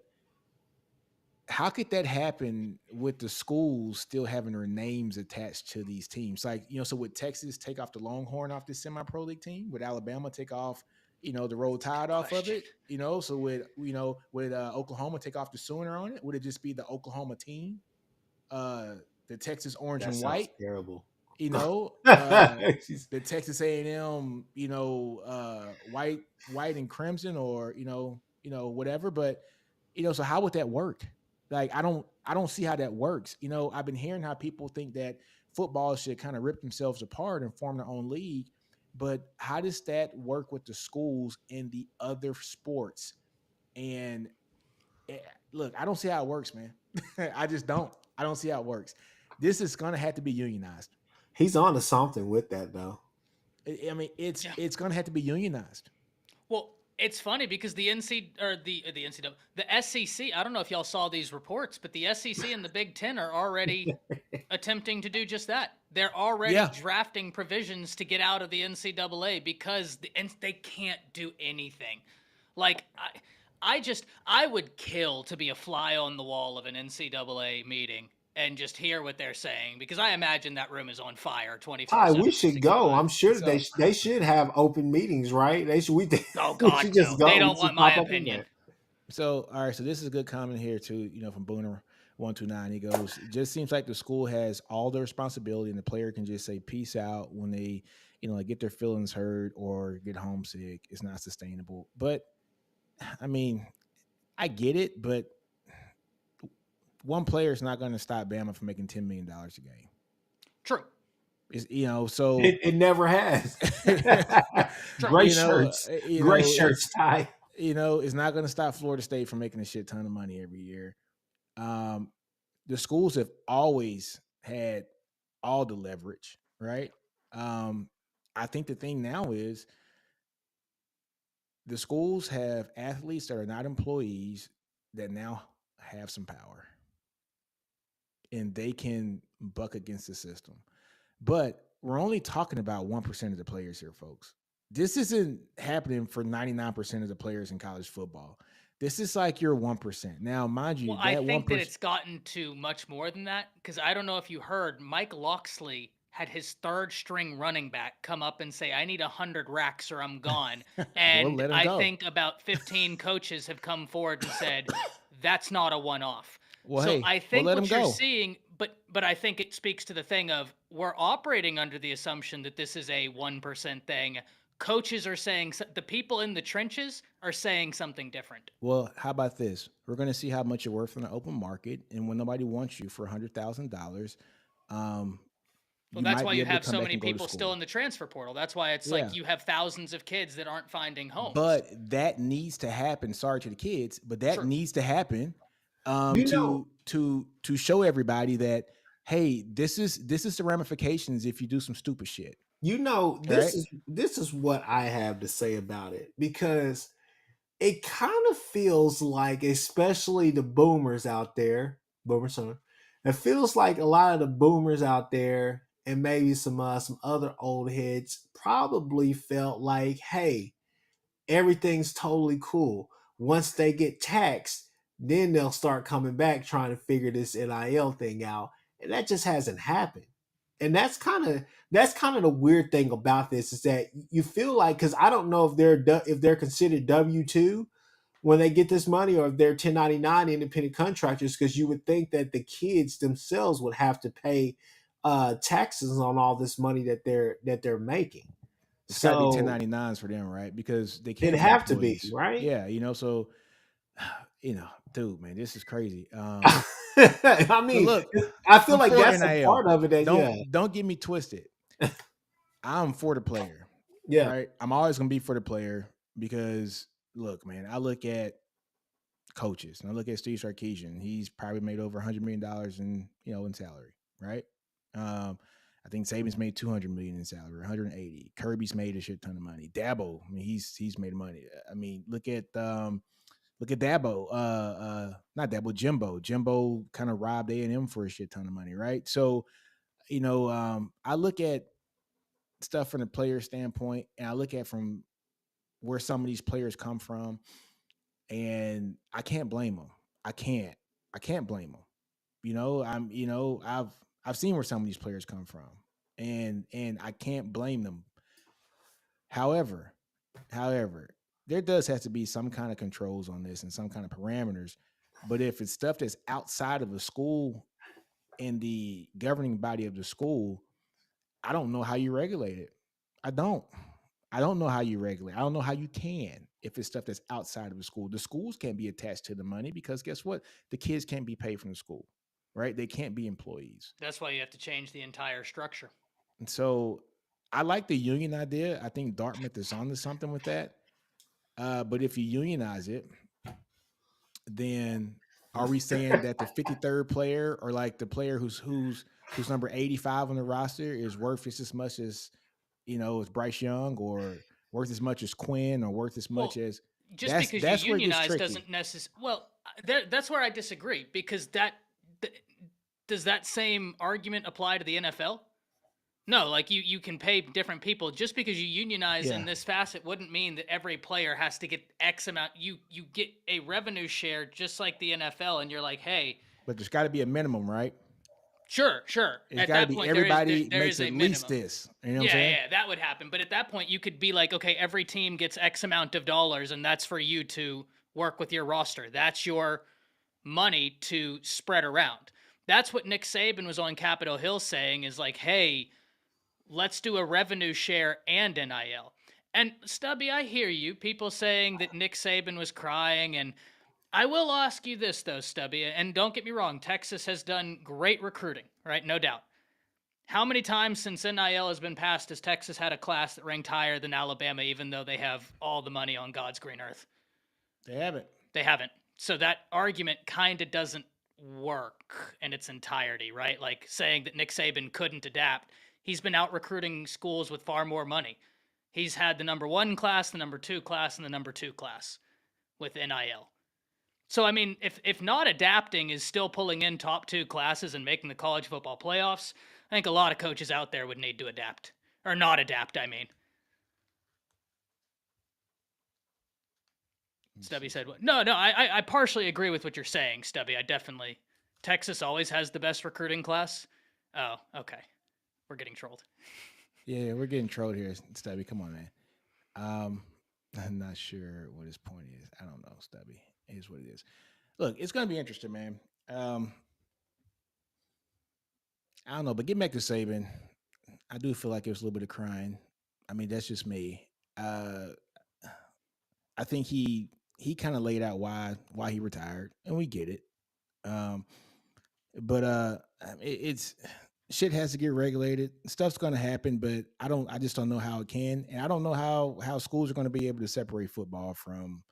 Speaker 1: how could that happen with the schools still having their names attached to these teams? Like, so would Texas take off the Longhorn off this semi-pro league team? Would Alabama take off, the Roll Tide
Speaker 2: Good
Speaker 1: off of
Speaker 2: question.
Speaker 1: it? So would Oklahoma take off the Sooner on it? Would it just be the Oklahoma team, the Texas Orange
Speaker 3: That
Speaker 1: and
Speaker 3: sounds
Speaker 1: White?
Speaker 3: terrible.
Speaker 1: you know, uh,
Speaker 3: She's-
Speaker 1: the Texas A&M, white and crimson, or whatever. But so how would that work? Like, I don't see how that works. I've been hearing how people think that football should kind of rip themselves apart and form their own league. But how does that work with the schools in the other sports? And eh, look, I don't see how it works, man. I just don't. I don't see how it works. This is gonna have to be unionized.
Speaker 3: he's on to something with that though.
Speaker 1: I mean, it's
Speaker 2: Yeah.
Speaker 1: it's gonna have to be unionized.
Speaker 2: Well, it's funny because the NC or the NCAA, the SEC. I don't know if y'all saw these reports, but the SEC and the Big Ten are already attempting to do just that. They're already
Speaker 1: Yeah,
Speaker 2: drafting provisions to get out of the NCAA because they can't do anything. Like I would kill to be a fly on the wall of an NCAA meeting and just hear what they're saying, because I imagine that room is on fire 24
Speaker 3: All right,
Speaker 2: 7,
Speaker 3: we should go.
Speaker 2: 365.
Speaker 3: I'm sure that
Speaker 1: So
Speaker 3: they should have open meetings, right? They should
Speaker 2: Oh,
Speaker 3: we
Speaker 2: God,
Speaker 3: should
Speaker 2: no.
Speaker 3: just
Speaker 2: They
Speaker 3: go. We
Speaker 2: don't
Speaker 3: should
Speaker 2: want my
Speaker 3: pop up in
Speaker 2: opinion.
Speaker 3: there.
Speaker 1: all right, so this is a good comment here too, from Booner129. He goes, it just seems like the school has all the responsibility and the player can just say peace out when they, like get their feelings hurt or get homesick. It's not sustainable. But I mean, I get it, but one player is not going to stop Bama from making $10 million a game.
Speaker 2: True.
Speaker 1: So
Speaker 3: It never has.
Speaker 2: True.
Speaker 3: Great shirts, great shirts, Ty.
Speaker 1: It's not going to stop Florida State from making a shit ton of money every year. The schools have always had all the leverage, right? I think the thing now is the schools have athletes that are not employees that now have some power and they can buck against the system. But we're only talking about 1% of the players here, folks. This isn't happening for 99% of the players in college football. This is like your 1%. Now, mind you,
Speaker 2: Well, I
Speaker 1: that
Speaker 2: think that
Speaker 1: 1%.
Speaker 2: it's gotten to much more than that, because I don't know if you heard, Mike Locksley had his third string running back come up and say, I need 100 racks or I'm gone.
Speaker 1: Well,
Speaker 2: And
Speaker 1: let him
Speaker 2: I
Speaker 1: go.
Speaker 2: think about 15 coaches have come forward and said, that's not a one-off.
Speaker 1: Well,
Speaker 2: So
Speaker 1: hey,
Speaker 2: I
Speaker 1: well,
Speaker 2: think
Speaker 1: let him
Speaker 2: what you're
Speaker 1: go.
Speaker 2: seeing, but I think it speaks to the thing of we're operating under the assumption that this is a 1% thing. Coaches are saying, the people in the trenches are saying something different.
Speaker 1: Well, how about this? We're going to see how much you're worth in the open market, and when nobody wants you for $100,000,
Speaker 2: Well,
Speaker 1: you
Speaker 2: that's
Speaker 1: might
Speaker 2: why
Speaker 1: be
Speaker 2: you
Speaker 1: able to
Speaker 2: have
Speaker 1: come
Speaker 2: so
Speaker 1: back
Speaker 2: many
Speaker 1: and go to
Speaker 2: people still
Speaker 1: school.
Speaker 2: in the transfer portal. That's why it's
Speaker 1: Yeah,
Speaker 2: like you have thousands of kids that aren't finding homes.
Speaker 1: but that needs to happen. Sorry to the kids, but that
Speaker 2: True.
Speaker 1: needs to happen
Speaker 3: You know,
Speaker 1: to show everybody that hey, this is the ramifications if you do some stupid shit.
Speaker 3: this
Speaker 1: Right?
Speaker 3: is what I have to say about it, because it kind of feels like, especially the boomers out there, boomer son, it feels like a lot of the boomers out there and maybe some other old heads probably felt like, hey, everything's totally cool. Once they get taxed, then they'll start coming back trying to figure this NIL thing out. And that just hasn't happened. And that's kind of the weird thing about this, is that you feel like, because I don't know if they're considered W-2 when they get this money, or if they're 1099 independent contractors, because you would think that the kids themselves would have to pay taxes on all this money that they're making.
Speaker 1: It's got to be
Speaker 3: So
Speaker 1: 1099s for them, right? Because they
Speaker 3: it'd
Speaker 1: can't be
Speaker 3: have to be,
Speaker 1: employees.
Speaker 3: right?
Speaker 1: Yeah, so dude, man, this is crazy.
Speaker 3: I
Speaker 1: But
Speaker 3: mean,
Speaker 1: look,
Speaker 3: I feel
Speaker 1: I'm
Speaker 3: like
Speaker 1: for
Speaker 3: that's a
Speaker 1: NIL.
Speaker 3: part of it. That, yeah,
Speaker 1: Don't get me twisted. I'm for the player,
Speaker 3: yeah,
Speaker 1: right? I'm always gonna be for the player because look, man, I look at coaches and I look at Steve Sarkisian. He's probably made over $100 million in salary, right? Um, I think Saban's made 200 million in salary, 180. Kirby's made a shit ton of money. Dabo, I mean, he's made money. I mean, look at Dabo, not Dabo, Jimbo. Jimbo kind of robbed A&M for a shit ton of money, right? So, I look at stuff from the player standpoint, and I look at from where some of these players come from, and I can't blame them. I can't. I can't blame them. I've seen where some of these players come from, and I can't blame them. However, however, there does have to be some kind of controls on this and some kind of parameters. But if it's stuff that's outside of the school and the governing body of the school, I don't know how you regulate it. I don't. I don't know how you regulate. I don't know how you can if it's stuff that's outside of the school. The schools can't be attached to the money because guess what? The kids can't be paid from the school, right? They can't be employees.
Speaker 2: That's why you have to change the entire structure.
Speaker 1: And so I like the union idea. I think Dartmouth is onto something with that. But if you unionize it, then are we saying that the 53rd player or like the player who's number 85 on the roster is worth just as much as Bryce Young, or worth as much as Quinn, or worth as much
Speaker 2: Well,
Speaker 1: as
Speaker 2: just
Speaker 1: that's
Speaker 2: because you
Speaker 1: that's where it gets
Speaker 2: unionize
Speaker 1: tricky.
Speaker 2: doesn't necessarily. Well, that's where I disagree, because does that same argument apply to the NFL? No, like you can pay different people. Just because you unionize in
Speaker 1: Yeah,
Speaker 2: this facet wouldn't mean that every player has to get X amount. You get a revenue share just like the NFL, and you're like, hey,
Speaker 1: but there's got to be a minimum, right?
Speaker 2: Sure, sure.
Speaker 1: It's
Speaker 2: At
Speaker 1: got to
Speaker 2: that
Speaker 1: be
Speaker 2: point,
Speaker 1: everybody
Speaker 2: there
Speaker 1: makes
Speaker 2: is a
Speaker 1: at least
Speaker 2: minimum.
Speaker 1: this. You know what I'm
Speaker 2: Yeah,
Speaker 1: saying?
Speaker 2: yeah, that would happen. But at that point, you could be like, okay, every team gets X amount of dollars, and that's for you to work with your roster. That's your money to spread around. That's what Nick Saban was on Capitol Hill saying is like, hey, let's do a revenue share and NIL. And Stubby, I hear you. People saying that Nick Saban was crying. And I will ask you this, though, Stubby, and don't get me wrong, Texas has done great recruiting, right? No doubt. How many times since NIL has been passed has Texas had a class that ranked higher than Alabama, even though they have all the money on God's green earth?
Speaker 1: They haven't.
Speaker 2: They haven't. So that argument kind of doesn't work in its entirety, right? Like saying that Nick Saban couldn't adapt. He's been out recruiting schools with far more money. He's had the number 1 class, the number 2 class, and the number 2 class with NIL. So I mean, if not adapting is still pulling in top 2 classes and making the college football playoffs, I think a lot of coaches out there would need to adapt. Or not adapt, I mean. Stubby said, what? No, I partially agree with what you're saying, Stubby. I definitely. Texas always has the best recruiting class. Oh, okay. We're getting trolled.
Speaker 1: Yeah, we're getting trolled here, Stubby. Come on, man. I'm not sure what his point is. I don't know, Stubby. It is what it is. Look, it's going to be interesting, man. I don't know, but getting back to Saban, I do feel like it was a little bit of crying. I mean, that's just me. I think he kind of laid out why he retired, and we get it. Um, but it's shit has to get regulated. Stuff's going to happen, but I just don't know how it can, and I don't know how schools are going to be able to separate football from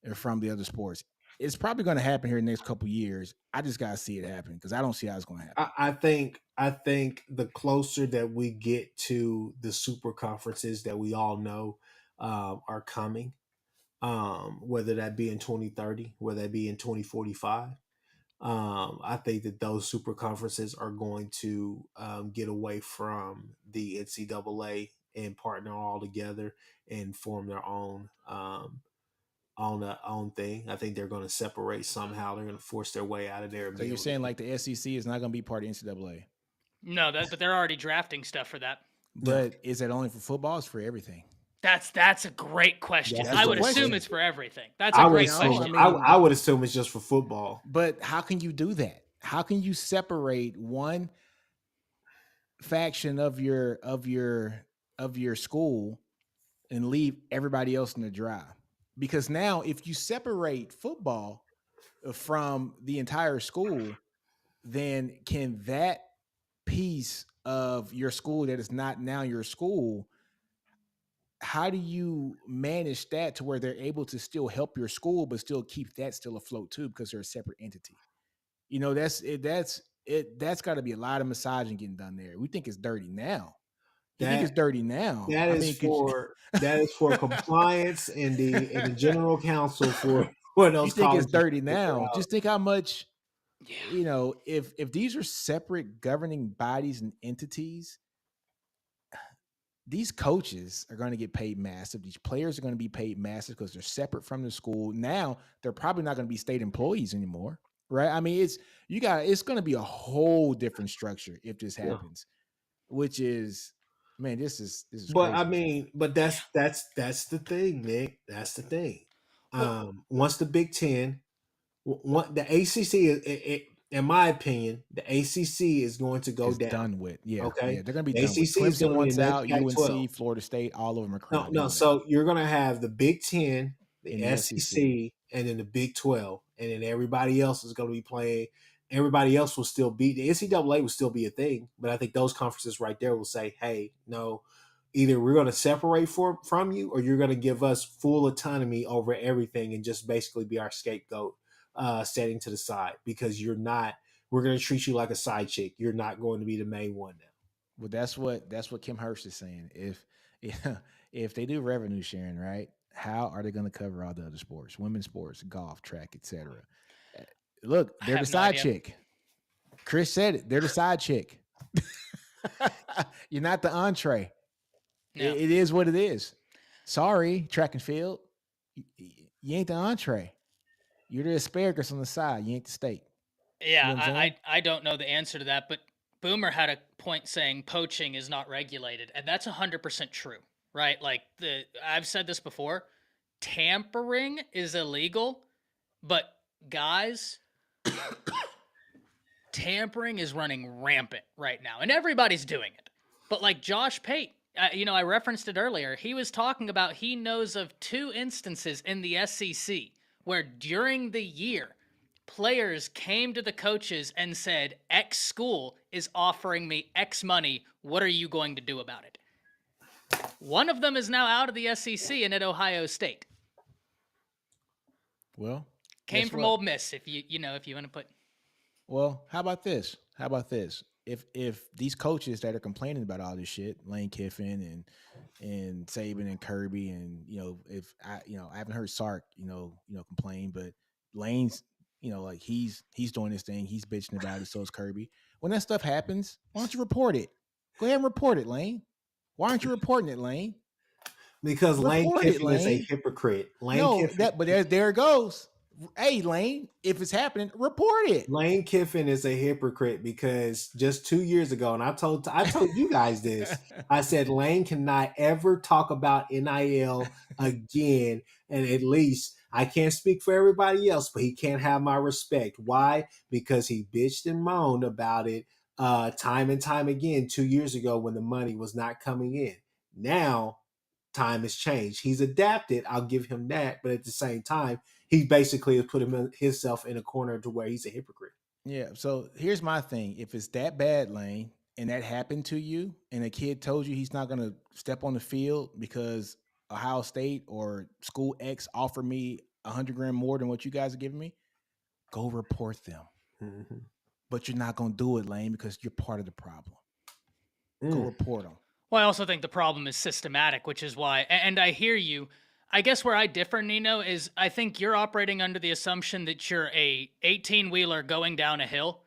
Speaker 1: the other sports. It's probably going to happen here in the next couple years. I just got to see it happen because I don't see how it's going to happen.
Speaker 3: I think the closer that we get to the super conferences that we all know are coming, whether that be in 2030, whether that be in 2045. I think that those super conferences are going to get away from the NCAA and partner all together and form their own thing. I think they're going to separate somehow. They're going to force their way out of there and
Speaker 1: So
Speaker 3: be
Speaker 1: you're
Speaker 3: able to
Speaker 1: saying like the SEC is not going to be part of NCAA,
Speaker 2: No, but they're already drafting stuff for that.
Speaker 3: no.
Speaker 1: but is that only for football? It's for everything.
Speaker 2: That's a great question.
Speaker 3: That's
Speaker 1: That's
Speaker 2: I
Speaker 1: the
Speaker 2: would
Speaker 3: great
Speaker 2: assume
Speaker 1: question.
Speaker 2: it's for everything. That's a
Speaker 3: I would
Speaker 2: great
Speaker 3: assume.
Speaker 1: I
Speaker 2: question.
Speaker 1: mean,
Speaker 3: I would assume it's just for football.
Speaker 1: but how can you do that? How can you separate one faction of your school and leave everybody else in the dry? Because now if you separate football from the entire school, then can that piece of your school that is not now your school, how do you manage that to where they're able to still help your school but still keep that still afloat too because they're a separate entity? That's got to be a lot of massaging getting done there. We think it's dirty now. You think it's
Speaker 3: That
Speaker 1: dirty now?
Speaker 3: that
Speaker 1: I
Speaker 3: is
Speaker 1: mean, could
Speaker 3: for that is for compliance and the general counsel for
Speaker 1: you
Speaker 3: those
Speaker 1: think it's
Speaker 3: colleges
Speaker 1: dirty
Speaker 3: to figure
Speaker 1: now?
Speaker 3: out.
Speaker 1: Just think how much,
Speaker 2: Yeah.
Speaker 1: if these are separate governing bodies and entities, these coaches are going to get paid massive. These players are going to be paid massive because they're separate from the school. Now they're probably not going to be state employees anymore, right? I mean, it's going to be a whole different structure if this
Speaker 3: Yeah.
Speaker 1: happens, which is, man, this is
Speaker 3: But I
Speaker 1: crazy.
Speaker 3: mean, but
Speaker 2: Yeah.
Speaker 3: that's the thing, Nick. That's the thing.
Speaker 2: Well,
Speaker 3: Once the Big Ten, the ACC in my opinion, the ACC is going to go
Speaker 1: It's
Speaker 3: down.
Speaker 1: done with. Yeah,
Speaker 3: Okay,
Speaker 1: yeah, they're going to be
Speaker 3: the
Speaker 1: done with.
Speaker 3: ACC is
Speaker 1: Clemson
Speaker 3: going to be
Speaker 1: wants
Speaker 3: the next
Speaker 1: out.
Speaker 3: Pac-12.
Speaker 1: UNC, Florida State, all of them are
Speaker 3: No,
Speaker 1: crying. They
Speaker 3: no.
Speaker 1: know that.
Speaker 3: So you're going to have the Big Ten, the
Speaker 1: In the SEC,
Speaker 3: SEC, and then the Big 12, and then everybody else is going to be playing. Everybody else will still be the NCAA will still be a thing, but I think those conferences right there will say, "Hey, no, either we're going to separate from you, or you're going to give us full autonomy over everything and just basically be our scapegoat, standing to the side because you're not. We're going to treat you like a side chick. You're not going to be the main one now."
Speaker 1: well, that's what Kim Hurst is saying. If if they do revenue sharing, right? How are they going to cover all the other sports, women's sports, golf, track, etc.? Look,
Speaker 2: I
Speaker 1: they're the
Speaker 2: have no
Speaker 1: side
Speaker 2: idea.
Speaker 1: chick. Chris said it. They're the side chick. You're not the entree.
Speaker 2: No.
Speaker 1: It is what it is. Sorry, track and field. You ain't the entree. You're the asparagus on the side. You ain't the steak.
Speaker 2: Yeah,
Speaker 1: You know what I'm saying?
Speaker 2: I don't know the answer to that, but Boomer had a point saying poaching is not regulated, and that's 100% true, right? Like I've said this before, tampering is illegal, but guys, tampering is running rampant right now, and everybody's doing it. But like Josh Pate, I referenced it earlier. He was talking about he knows of 2 instances in the SEC where during the year, players came to the coaches and said, X school is offering me X money. What are you going to do about it? One of them is now out of the SEC and at Ohio State.
Speaker 1: Well,
Speaker 2: Came
Speaker 1: guess
Speaker 2: from
Speaker 1: what?
Speaker 2: Ole Miss, if you want to put.
Speaker 1: Well, how about this? How about this? If these coaches that are complaining about all this shit, Lane Kiffin and Saban and Kirby, and if I haven't heard Sark, complain, but Lane's, like he's doing this thing, he's bitching about it, so is Kirby. When that stuff happens, why don't you report it? Go ahead and report it, Lane. Why aren't you reporting it, Lane?
Speaker 3: Because Lane
Speaker 1: Report it,
Speaker 3: Kiffin is a
Speaker 1: Lane.
Speaker 3: hypocrite.
Speaker 1: No, but there it goes. Hey, Lane, if it's happening, report it.
Speaker 3: Lane Kiffin is a hypocrite because just 2 years ago, and I told you guys this. I said Lane cannot ever talk about NIL again, and at least I can't speak for everybody else, but he can't have my respect. Why? Because he bitched and moaned about it time and time again 2 years ago when the money was not coming in. Now time has changed. He's adapted. I'll give him that, but at the same time, he basically has put himself in a corner to where he's a hypocrite.
Speaker 1: Yeah. So here's my thing. If it's that bad, Lane, and that happened to you, and a kid told you he's not going to step on the field because Ohio State or school X offered me 100 grand more than what you guys are giving me, go report them.
Speaker 3: Mm-hmm.
Speaker 1: But you're not going to do it, Lane, because you're part of the problem. Go
Speaker 3: Mm.
Speaker 1: report them.
Speaker 2: Well, I also think the problem is systematic, which is why, and I hear you. I guess where I differ, Nino, is I think you're operating under the assumption that you're a 18-wheeler going down a hill.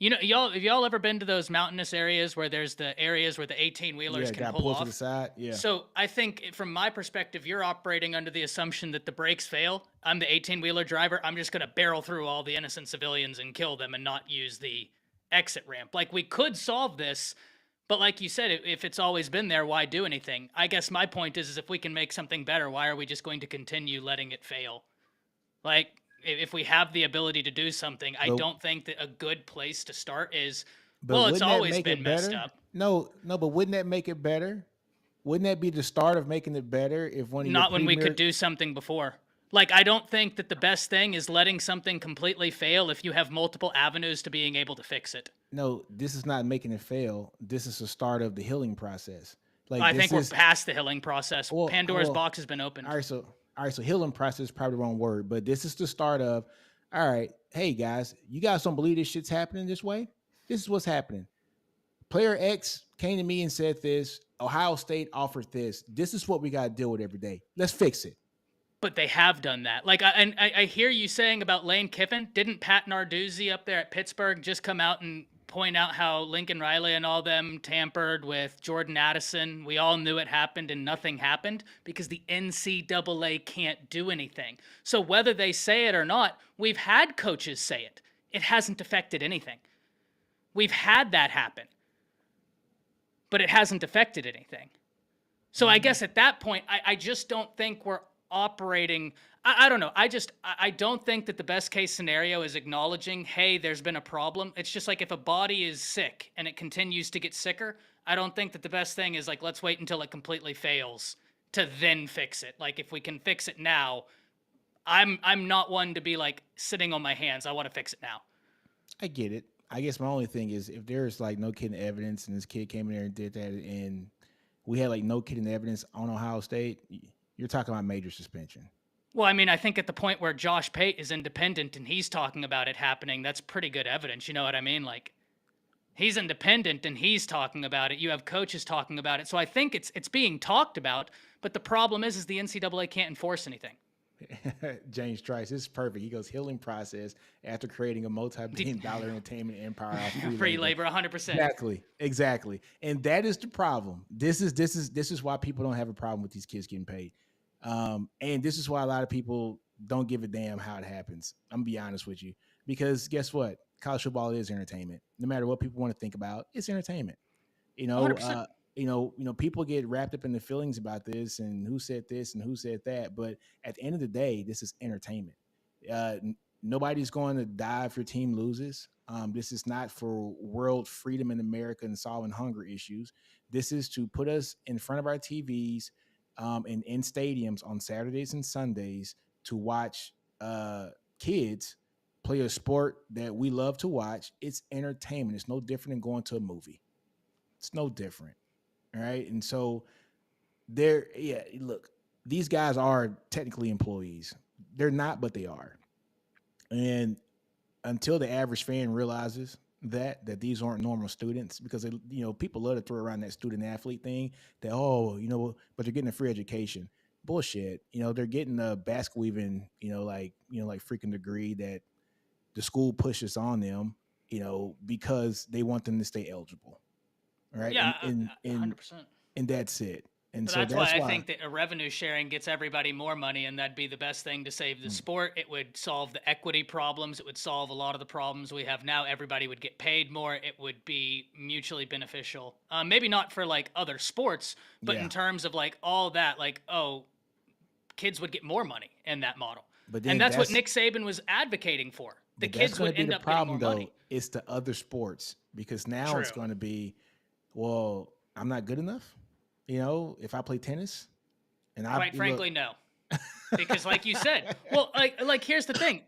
Speaker 2: Have y'all ever been to those mountainous areas where there's the areas where the 18-wheelers
Speaker 1: Yeah,
Speaker 2: can
Speaker 1: got
Speaker 2: pull
Speaker 1: pulled to the
Speaker 2: off?
Speaker 1: side. Yeah.
Speaker 2: So I think from my perspective, you're operating under the assumption that the brakes fail. I'm the 18-wheeler driver. I'm just going to barrel through all the innocent civilians and kill them and not use the exit ramp. Like we could solve this, but like you said, if it's always been there, why do anything? I guess my point is if we can make something better, why are we just going to continue letting it fail? Like if we have the ability to do something, I
Speaker 1: But
Speaker 2: don't think that a good place to start is,
Speaker 1: but
Speaker 2: well, it's
Speaker 1: wouldn't that
Speaker 2: always
Speaker 1: make
Speaker 2: been
Speaker 1: it
Speaker 2: messed
Speaker 1: better?
Speaker 2: up.
Speaker 1: No, no, but wouldn't that make it better? Wouldn't that be the start of making it better if one of your
Speaker 2: Not when we could
Speaker 1: premier
Speaker 2: do something before. Like, I don't think that the best thing is letting something completely fail if you have multiple avenues to being able to fix it.
Speaker 1: no, this is not making it fail. This is the start of the healing process. Like
Speaker 2: I
Speaker 1: this
Speaker 2: think we're
Speaker 1: is
Speaker 2: past the healing process. Pandora's
Speaker 1: well.
Speaker 2: box has been opened.
Speaker 1: All right. So healing process is probably the wrong word, but this is the start of. All right, hey guys, you guys don't believe this shit's happening this way? This is what's happening. Player X came to me and said this. Ohio State offered this. This is what we got to deal with every day. Let's fix it.
Speaker 2: But they have done that. Like, I hear you saying about Lane Kiffin. Didn't Pat Narduzzi up there at Pittsburgh just come out and point out how Lincoln Riley and all them tampered with Jordan Addison? We all knew it happened and nothing happened because the NCAA can't do anything. So whether they say it or not, we've had coaches say it. It hasn't affected anything. We've had that happen, but it hasn't affected anything. So I guess at that point, I just don't think we're operating. I don't know. I don't think that the best case scenario is acknowledging, hey, there's been a problem. It's just like if a body is sick and it continues to get sicker, I don't think that the best thing is like, let's wait until it completely fails to then fix it. Like if we can fix it now, I'm not one to be like sitting on my hands. I want to fix it now.
Speaker 1: I get it. I guess my only thing is if there's like no kidding evidence and this kid came in there and did that and we had like no kidding evidence on Ohio State, you're talking about major suspension.
Speaker 2: Well, I mean, I think at the point where Josh Pate is independent and he's talking about it happening, that's pretty good evidence. You know what I mean? Like, he's independent and he's talking about it. You have coaches talking about it. So I think it's being talked about. But the problem is the NCAA can't enforce anything.
Speaker 1: James Trice, this is perfect. He goes healing process after creating a multi-billion-dollar entertainment empire off
Speaker 2: Free labor, 100%.
Speaker 1: Exactly. And that is the problem. This is why people don't have a problem with these kids getting paid. And this is why a lot of people don't give a damn how it happens. I'm gonna be honest with you. Because guess what? college football is entertainment. No matter what people want to think about, it's entertainment. You know,
Speaker 2: 100%.
Speaker 1: people get wrapped up in the feelings about this and who said this and who said that. But at the end of the day, this is entertainment. Nobody's going to die if your team loses. This is not for world freedom in America and solving hunger issues. This is to put us in front of our TVs and in stadiums on Saturdays and Sundays to watch kids play a sport that we love to watch. It's entertainment. It's no different than going to a movie. It's no different. All right. And so look, these guys are technically employees. They're not, but they are. And until the average fan realizes that these aren't normal students, because people love to throw around that student athlete thing, that but they're getting a free education. Bullshit. They're getting a basket weaving, like freaking degree that the school pushes on them, because they want them to stay eligible. Right.
Speaker 2: Yeah,
Speaker 1: And
Speaker 2: 100%.
Speaker 1: and that's it. And
Speaker 2: But
Speaker 1: so
Speaker 2: that's why
Speaker 1: that's
Speaker 2: I
Speaker 1: why
Speaker 2: think that a revenue sharing gets everybody more money, and that'd be the best thing to save the
Speaker 1: Mm.
Speaker 2: sport. It would solve the equity problems. It would solve a lot of the problems we have now. Everybody would get paid more. It would be mutually beneficial. Maybe not for like other sports, but
Speaker 1: Yeah.
Speaker 2: in terms of like all that, like, oh, kids would get more money in that model.
Speaker 1: But
Speaker 2: And
Speaker 1: then
Speaker 2: that's what Nick Saban was advocating for. The
Speaker 1: but that's
Speaker 2: kids
Speaker 1: going
Speaker 2: would
Speaker 1: to be
Speaker 2: end
Speaker 1: the
Speaker 2: up getting
Speaker 1: problem
Speaker 2: more
Speaker 1: though.
Speaker 2: money.
Speaker 1: It's the other sports, because now it's
Speaker 2: True.
Speaker 1: going to be, well, I'm not good enough. If I play tennis and
Speaker 2: Quite frankly, no. Because like you said, well, like here's the thing: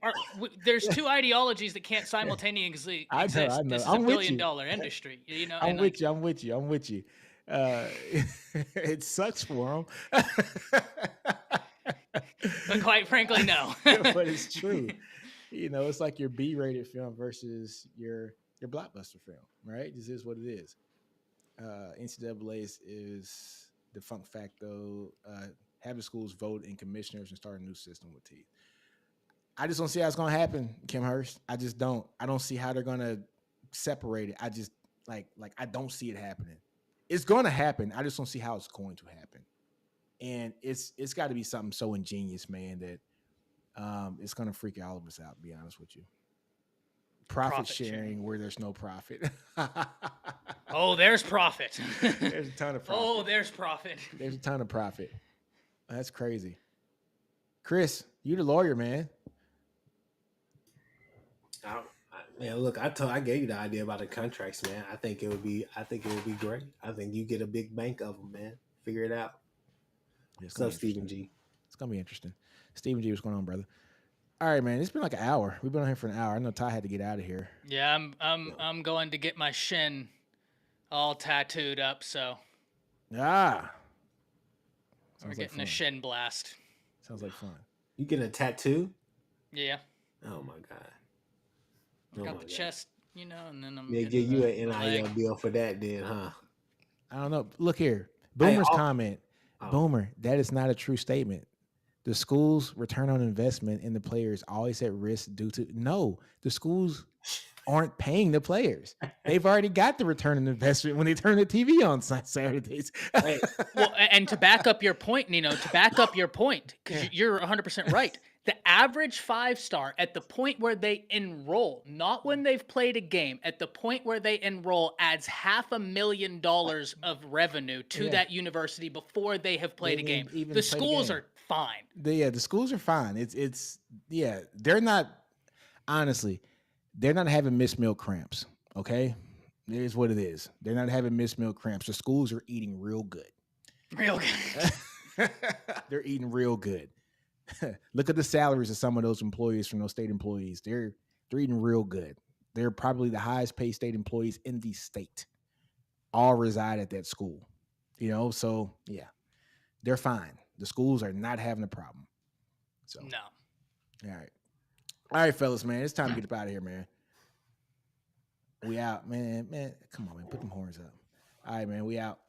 Speaker 2: there's two ideologies that can't simultaneously
Speaker 1: I know,
Speaker 2: exist.
Speaker 1: I know.
Speaker 2: This is a
Speaker 1: I'm with you.
Speaker 2: billion-dollar industry,
Speaker 1: I'm
Speaker 2: and like,
Speaker 1: with you. I'm with you. I'm with you. It sucks for them,
Speaker 2: but quite frankly, no.
Speaker 1: but it's true. It's like your B-rated film versus your blockbuster film, right? This is what it is. NCAA is the funk facto. Have the schools vote in commissioners and start a new system with teeth. I just don't see how it's going to happen, Kim Hurst. I just don't. I don't see how they're going to separate it. I just like I don't see it happening. It's going to happen. I just don't see how it's going to happen. And it's got to be something so ingenious, man, that it's going to freak all of us out, to be honest with you. Profit sharing where there's no profit.
Speaker 2: Oh, there's profit.
Speaker 1: There's a ton of profit.
Speaker 2: Oh, there's profit.
Speaker 1: There's a ton of profit. That's crazy. Chris, you the lawyer, man.
Speaker 3: Man, look, I gave you the idea about the contracts, man. I think it would be great. I think you get a big bank of them, man. Figure it out. What's up, Stephen G?
Speaker 1: It's gonna be interesting. Stephen G, what's going on, brother? All right, man. It's been like an hour. We've been on here for an hour. I know Ty had to get out of here.
Speaker 2: Yeah, I'm going to get my shin all tattooed up, so
Speaker 1: Ah,
Speaker 2: we're getting a shin blast.
Speaker 1: Sounds like fun.
Speaker 3: You getting a tattoo?
Speaker 2: Yeah.
Speaker 3: Oh my god.
Speaker 2: I got the chest, and then I'm
Speaker 3: give you an NIL deal for that, then, huh?
Speaker 1: I don't know. Look here, Boomer's comment.
Speaker 3: Oh.
Speaker 1: Boomer, that is not a true statement. The school's return on investment in the players always at risk due to the schools aren't paying the players. They've already got the return on investment when they turn the TV on Saturdays.
Speaker 2: Well, and to back up your point, Nino, because you're 100% right. The average 5-star at the point where they enroll, not when they've played a game, at the point where they enroll adds $500,000 of revenue to that university before they have played a game. The schools are fine.
Speaker 1: The schools are fine. They're not, honestly, they're not having missed meal cramps. Okay. It is what it is. They're not having missed meal cramps. The schools are eating real good.
Speaker 2: Real good.
Speaker 1: They're eating real good. Look at the salaries of some of those employees from those state employees. They're eating real good. They're probably the highest paid state employees in the state. All reside at that school. So yeah, they're fine. The schools are not having a problem. So
Speaker 2: no.
Speaker 1: All right, fellas, man. It's time to get up out of here, man. We out, man. Man, come on, man. Put them horns up. All right, man. We out.